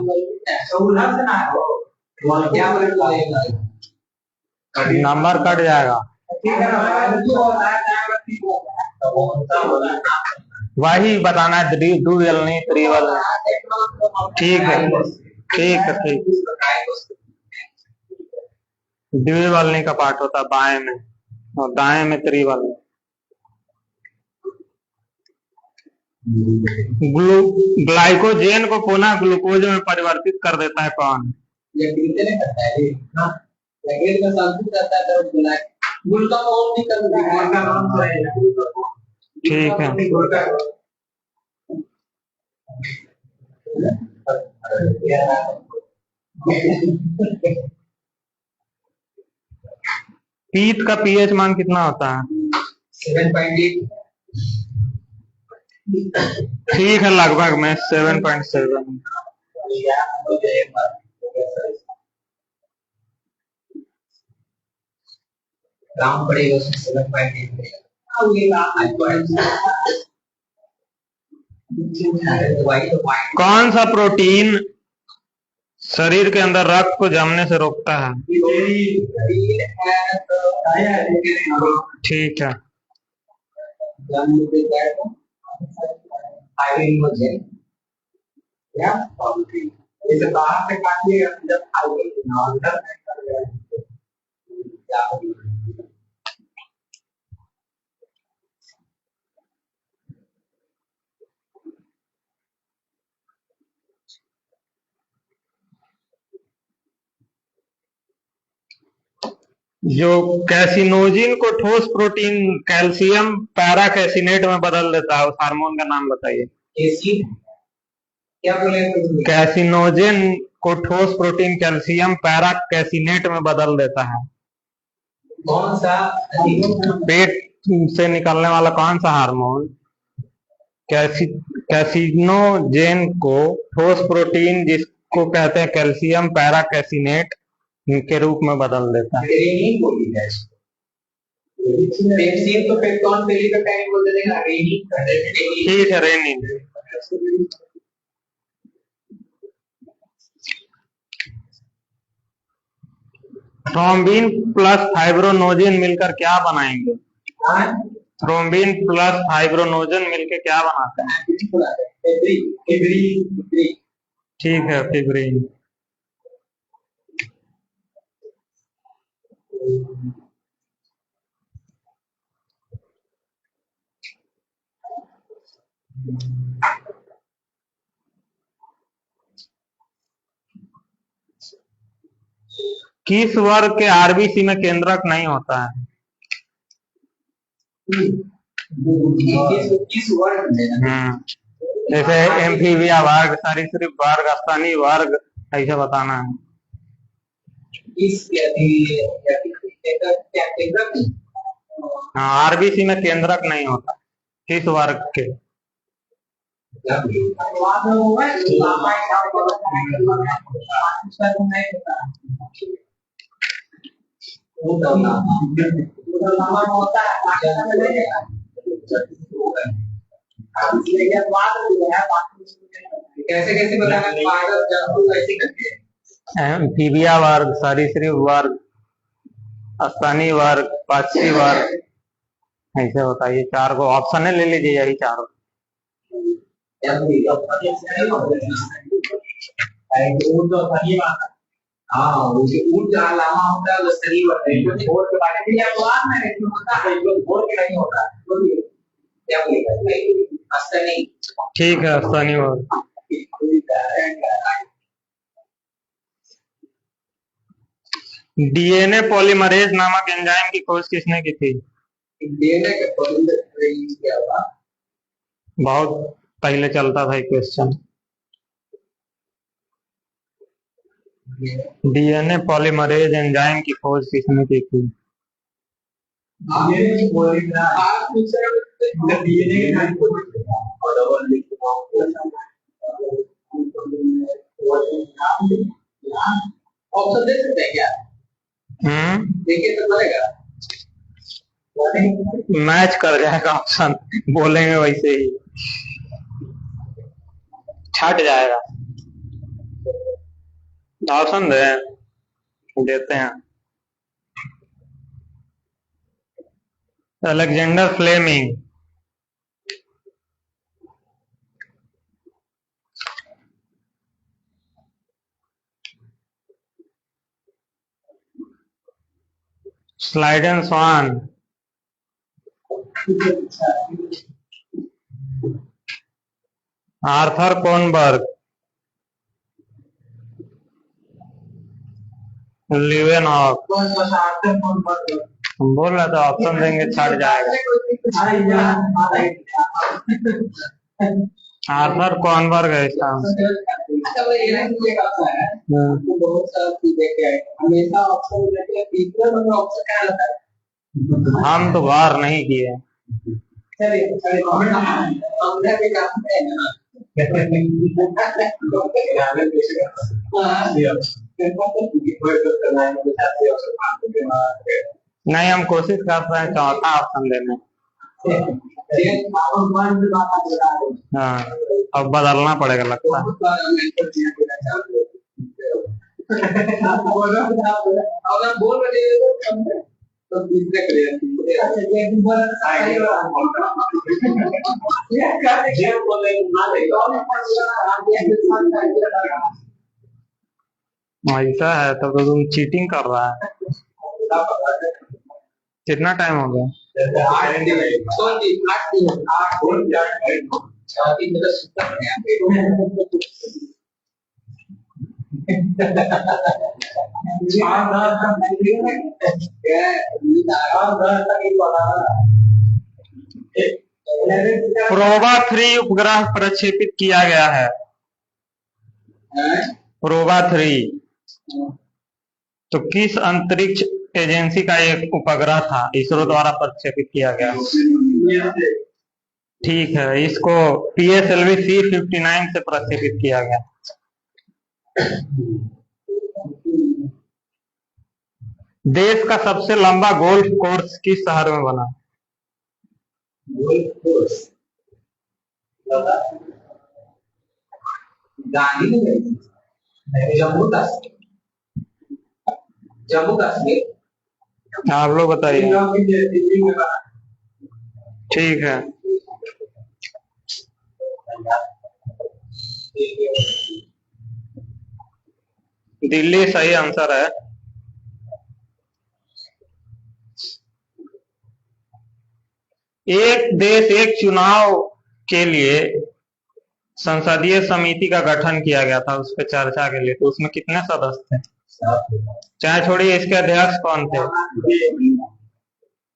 नंबर कट जाएगा। वही बताना है, डुअल नहीं त्रिवल। ठीक है, ठीक है, ठीक। द्विवल नहीं कपाट होता बाएं में और दाएं में त्रिवल। ग्लाइकोजेन को पुनः ग्लूकोज में परिवर्तित कर देता है कौन? ठीक है। पीत का पीएच मान कितना होता है? 7.8। ठीक है, लगभग में 7.7। काम पड़ेगा 7.8। कौन सा प्रोटीन शरीर के अंदर रक्त को जमने से रोकता है। ठीक है। इसे बाहर से काटिएगा जब खाइएगा अंदर जो कैसिनोजिन को ठोस प्रोटीन कैल्शियम पैराकैसिनेट में बदल देता है, उस हार्मोन का नाम बताइए। क्या बोले? कैसिनोजिन को ठोस प्रोटीन कैल्शियम पैराकैसिनेट में बदल देता है। कौन सा? पेट से निकलने वाला कौन सा हार्मोन कैसिनोजेन को ठोस प्रोटीन जिसको कहते हैं कैल्शियम पैराकैसिनेट के रूप में बदल देता है? तो फिर कौन पहले का टाइम बोल देगा? ठीक है, रेनिन। थ्रोम्बिन प्लस फाइब्रोनोजिन मिलकर क्या बनाएंगे? थ्रोम्बिन प्लस फाइब्रोनोजिन मिलकर क्या बनाते हैं? ठीक है, फिब्रिन। किस वर्ग के आरबीसी में केंद्रक नहीं होता है? किस वर्ग में? जैसे एम्फीबिया वर्ग, सरीसृप वर्ग, स्तनी वर्ग, ऐसे बताना है। हाँ, आरबीसी में केंद्रक नहीं होता, किस वर्ग के? कैसे कैसे बताना? एम्फीबिया वर्ग, सरीसृप वर्ग, स्तनी वर्ग, पक्षी वर्ग, ऐसे बताइए। चार को ऑप्शन ले लीजिए, यही चारों। हाँ, ऊँट जहाँ लामा होता है वो शरीर होता है, भोर के बारे में अखबार में होता है, भोर के नहीं होता। क्या बोलेगा? स्तनी। ठीक है, स्तनी वर्ग। डीएनए पॉलीमरेज नामक एंजाइम की खोज किसने की थी? डीएनए के पॉलीमरेज क्या हुआ? बहुत पहले चलता था ये क्वेश्चन। डीएनए पॉलीमरेज एंजाइम की खोज किसने की थी? ऑप्शन दे सकते हैं क्या? देखिए तो बोलेगा, मैच कर जाएगा ऑप्शन, बोलेंगे वैसे ही छट जाएगा। ऑप्शन देते हैं। अलेक्जेंडर फ्लेमिंग, स्लाइडन स्वान, आर्थर कोनबर्ग, लिवेनहॉक। हम बोल रहे थे ऑप्शन देंगे छट जाएगा। आर्थर कोनबर्ग है इसका। हम तो गौर नहीं किए। नहीं, हम कोशिश कर रहे हैं चौथा ऑप्शन देने। हाँ, अब बदलना पड़ेगा लगता है। अगर बोल रहे तो तीसरे करिए अच्छा ये बोल सही ये बोले ना ऐसा है तब तो तुम चीटिंग कर रहा है। कितना टाइम हो गया? प्रोबा 3 उपग्रह प्रक्षेपित किया गया है। प्रोबा 3 तो किस अंतरिक्ष एजेंसी का एक उपग्रह था, इसरो द्वारा प्रक्षेपित किया गया? ठीक है, इसको PSLV C-59 से प्रक्षेपित किया गया। देश का सबसे लंबा गोल्फ कोर्स किस शहर में बना? Golf course Jammu Kashmir. आप लोग बताइए। ठीक है, दिल्ली सही आंसर है। एक देश एक चुनाव के लिए संसदीय समिति का गठन किया गया था उस पर चर्चा के लिए, तो उसमें कितने सदस्य थे? चाहे छोड़िए, इसके अध्यक्ष कौन थे?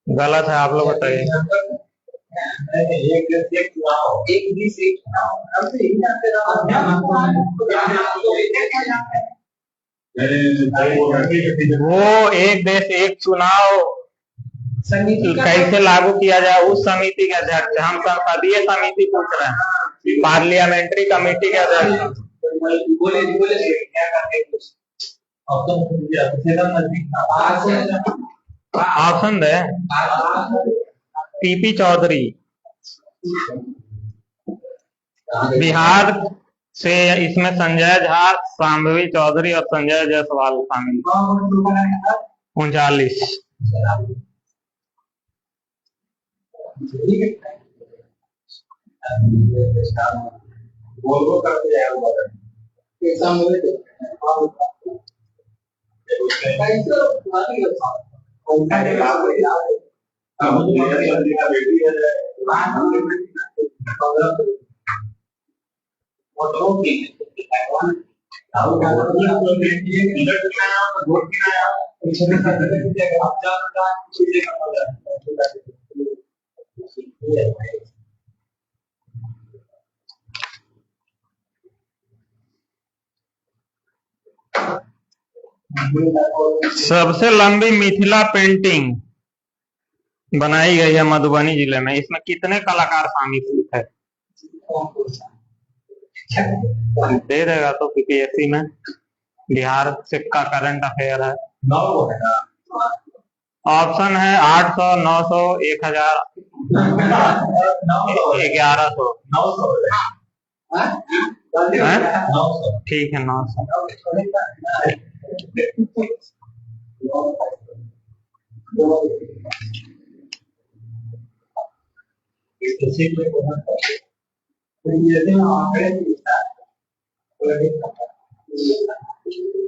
गलत है, आप लोग बताइए। वो एक देश एक चुनाव कैसे लागू किया जाए उस समिति के अध्यक्ष। हम संसदीय समिति पूछ रहे हैं, पार्लियामेंट्री कमेटी के अध्यक्ष। ऑप्शन दे। PP चौधरी बिहार से, इसमें संजय झा, शांभवी चौधरी और संजय जायसवाल शामिल। 39। सबसे लंबी मिथिला पेंटिंग बनाई गई है मधुबनी जिले में, इसमें कितने कलाकार शामिल थे? दे देगा तो PPSC में, बिहार से का करंट अफेयर है। ऑप्शन है 800, 900, 1000, 1100। ठीक है, 900।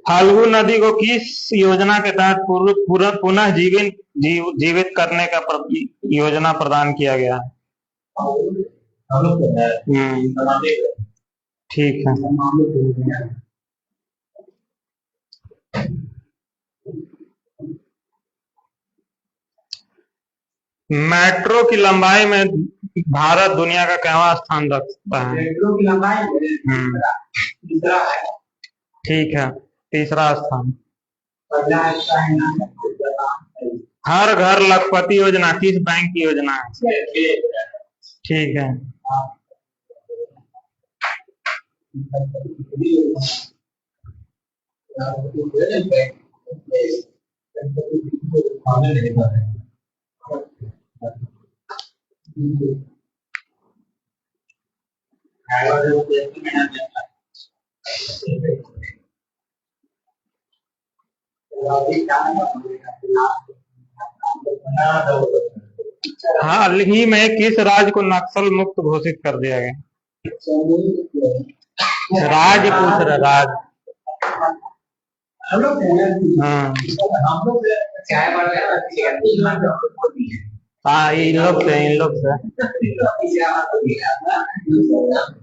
फाल्गु नदी को किस योजना के तहत पुनः जीवित करने का योजना प्रदान किया गया है? ठीक है। मेट्रो की लंबाई में भारत दुनिया का कैवां स्थान रखता है? मेट्रो की लंबाई तीसरा है। ठीक है, तीसरा स्थान। हर घर लखपति योजना किस बैंक की योजना है? ठीक है। हाल ही में किस राज्य को नक्सल मुक्त घोषित कर दिया गया? राज्य पूछ रहे, राज्य। हाँ हाँ, इन लोग से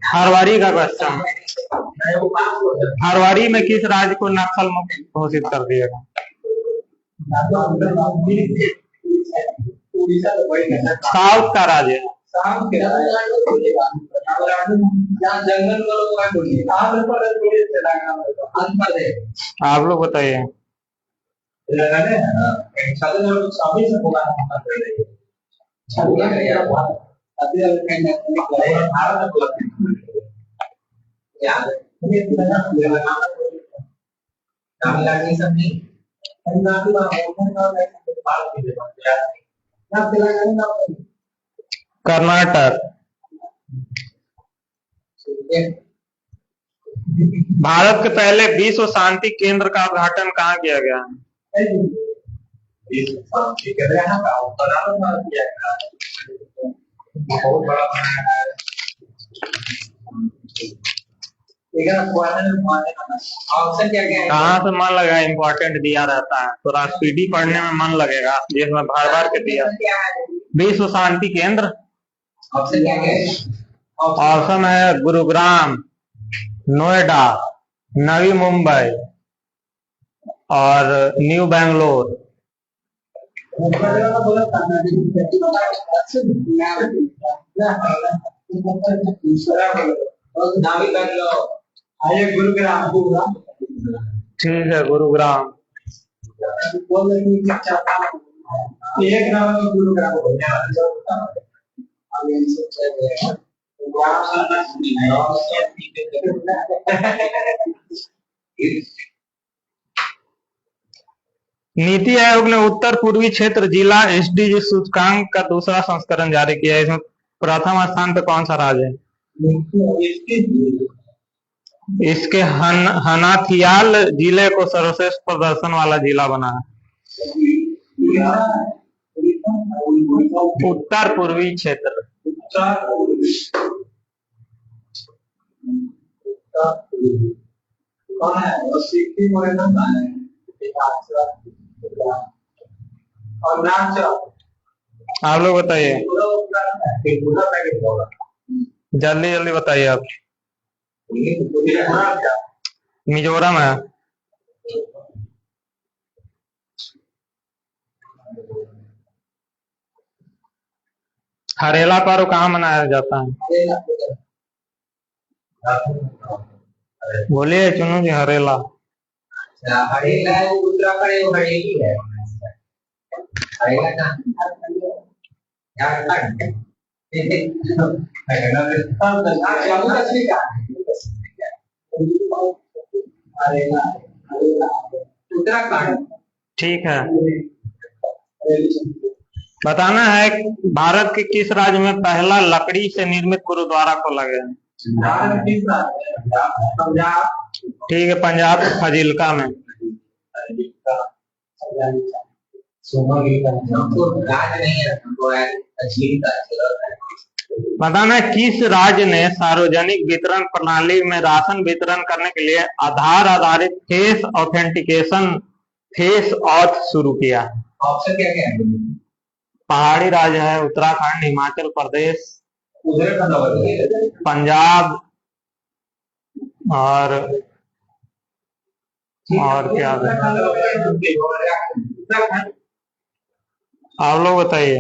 फरवरी का क्वेश्चन। फरवरी में किस राज्य को नक्सल मुक्त घोषित कर दिया गया? साउथ का राज्य है। आप लोग बताइए। कर्नाटक। भारत के पहले विश्व शांति केंद्र का उद्घाटन कहाँ किया गया? ऑप्शन क्या क्या है? कहाँ से मन लगा? इम्पोर्टेंट दिया रहता है, थोड़ा स्पीडी पढ़ने में मन लगेगा, जिसमें बार बार के दिया। विश्व शांति केंद्र। ऑप्शन क्या क्या है? ऑप्शन है गुरुग्राम, नोएडा, नवी मुंबई और न्यू बैंगलोर। गुरुग्राम। ठीक है, गुरुग्राम। एक नाम गुरुग्राम। नीति आयोग ने उत्तर पूर्वी क्षेत्र जिला एसडीजी सूचकांक का दूसरा संस्करण जारी किया है। इसमें प्रथम स्थान पे कौन सा राज्य है? इसके हनाथियाल जिले को सर्वश्रेष्ठ प्रदर्शन वाला जिला बना है। उत्तर पूर्वी क्षेत्र। कौन है? सिक्किम और आप लोग बताइए, जल्दी जल्दी बताइए आप। मिजोरम है। हरेला पर्व कहाँ मनाया जाता है? बोलिए चुनू जी, हरेला। हरेला है वो उत्तराखंड है, वो हरेली है। हरेला कहाँ? उत्तराखंड। ठीक है। बताना है भारत के किस राज्य में पहला लकड़ी से निर्मित गुरुद्वारा खोला गया? ठीक है, पंजाब के फाजिल्का में। बताना है किस राज्य ने सार्वजनिक वितरण प्रणाली में राशन वितरण करने के लिए आधार आधारित फेस ऑथेंटिकेशन फेस ऑथ शुरू किया? ऑप्शन क्या क्या है? पहाड़ी राज्य है, उत्तराखंड, हिमाचल प्रदेश, पंजाब और क्या है? आप लोग बताइए।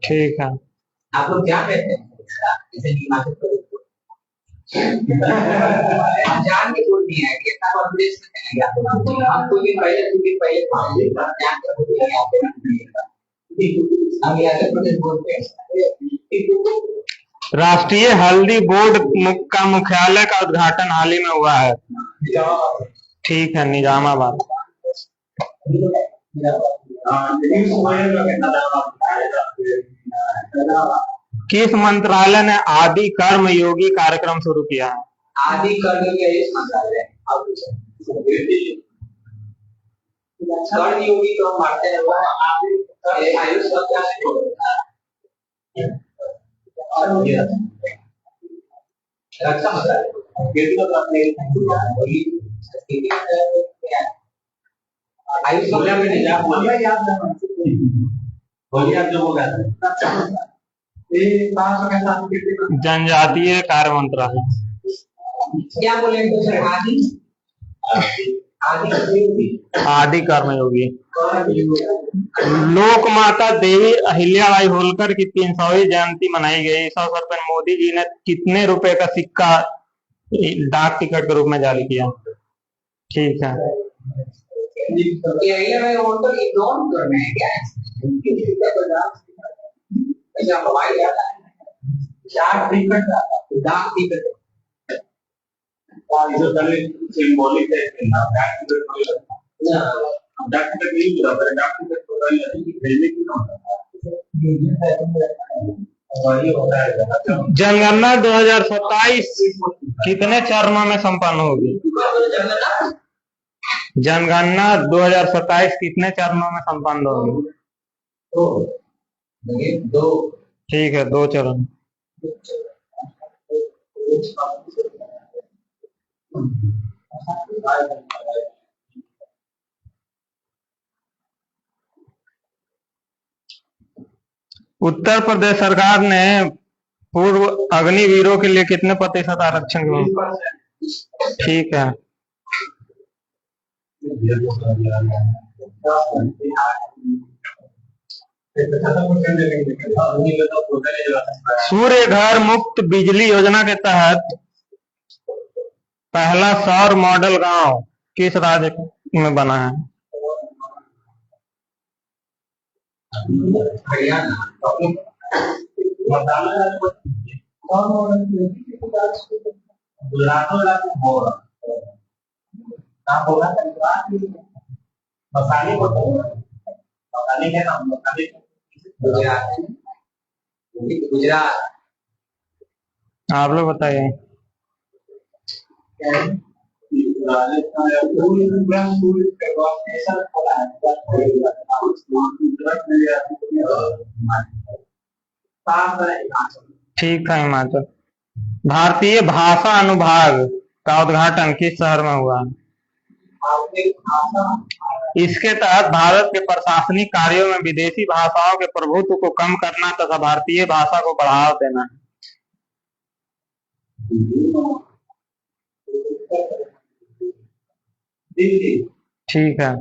ठीक है। आप लोग क्या कहते हैं? जैसे हिमाचल प्रदेश जान के बोल दिया है कि इतना प्रदेश में चलेगा। हम कुछ दिन पहले हम हिमाचल प्रदेश बोलते हैं। राष्ट्रीय हल्दी बोर्ड का मुख्यालय का उद्घाटन हाल ही में हुआ है। ठीक है, निजामाबाद। किस मंत्रालय ने आदि कर्म योगी कार्यक्रम शुरू किया है? आदि कर्म योगी मंत्रालय। कर दी होगी तो हम मारते हैं वो आयुष का क्या है रक्षा मंत्रालय ये तो अपने आयुष बोलिए में नहीं आप बोलिए याद बोलिए आप जो बोला ये कहां से कैसा जनजातीय कार्य मंत्रालय। क्या बोले सर आदि आदि आदि कर्मयोगी। लोक माता देवी अहिल्याबाई होलकर की 300वीं जयंती मनाई गई। इस अवसर पर मोदी जी ने कितने रुपए का सिक्का डाक टिकट के रूप में जारी किया? ठीक है, अहिल्याबाई होलकर इग्नोर करना है क्या ऐसा हवाई जाता है डाक टिकट जो पहले सिंबॉलिक है ना डाक टिकट नहीं होता पर डाक टिकट तो पहले नहीं भेजने की ना होता और ये होता है जनगणना 2027 कितने चरणों में संपन्न होगी? जनगणना 2027 कितने चरणों में संपन्न होगी? दो ठीक है, 2 चरण। उत्तर प्रदेश सरकार ने पूर्व अग्निवीरों के लिए कितने प्रतिशत आरक्षण दिया? ठीक है, सूर्य घर मुफ्त बिजली योजना के तहत पहला सौर मॉडल गांव किस राज्य में बना है? गुजरात। आप लोग बताइए। ठीक है, हिमाचल। भारतीय भाषा अनुभाग का उद्घाटन किस शहर में हुआ? इसके तहत भारत के प्रशासनिक कार्यों में विदेशी भाषाओं के प्रभुत्व को कम करना तथा भारतीय भाषा को बढ़ावा देना है। ठीक है।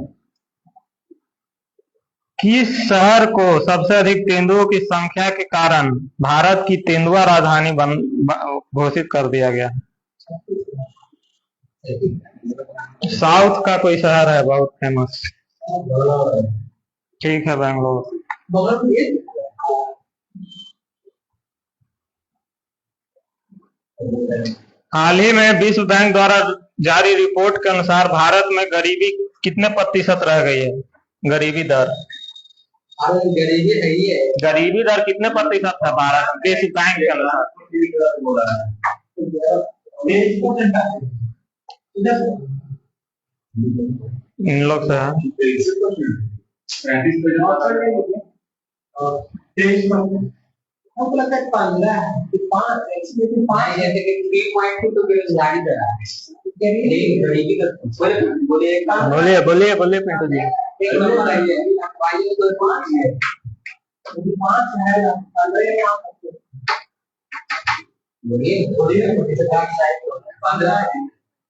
किस शहर को सबसे अधिक तेंदुओं की संख्या के कारण भारत की तेंदुआ राजधानी घोषित कर दिया गया? साउथ का कोई शहर है बहुत फेमस। ठीक है, बेंगलोर। हाल ही में विश्व बैंक द्वारा जारी रिपोर्ट के अनुसार भारत में गरीबी कितने प्रतिशत रह गई है? गरीबी दर गरीबी दर कितने प्रतिशत है भारत में विश्व बैंक के अनुसार? इन लोग से बोलिए बोलिए बोलिए पिंटू जी।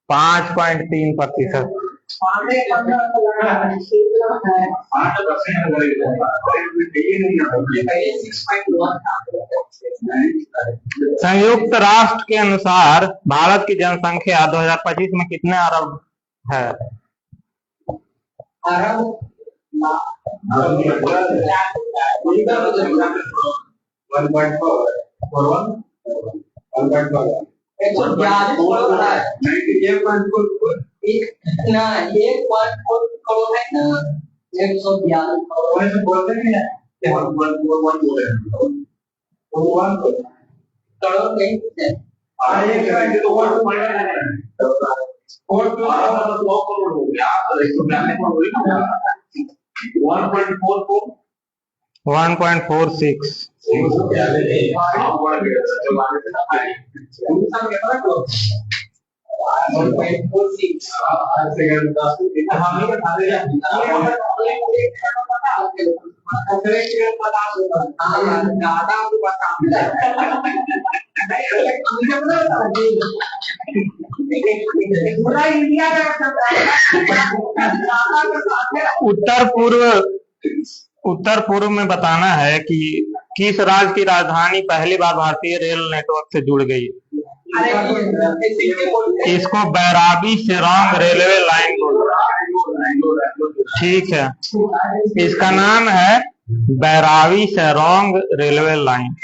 पाँच 5.3%। संयुक्त राष्ट्र के अनुसार भारत की जनसंख्या 2025 में कितने अरब है? 1.44 1.46 पूरा इंडिया उत्तर पूर्व में बताना है कि किस राज्य की राजधानी पहली बार भारतीय रेल नेटवर्क से जुड़ गई। इसको बैराबी सेरोंग रेलवे लाइन बोलते हैं। ठीक है, इसका नाम है बैराबी सेरोंग रेलवे लाइन।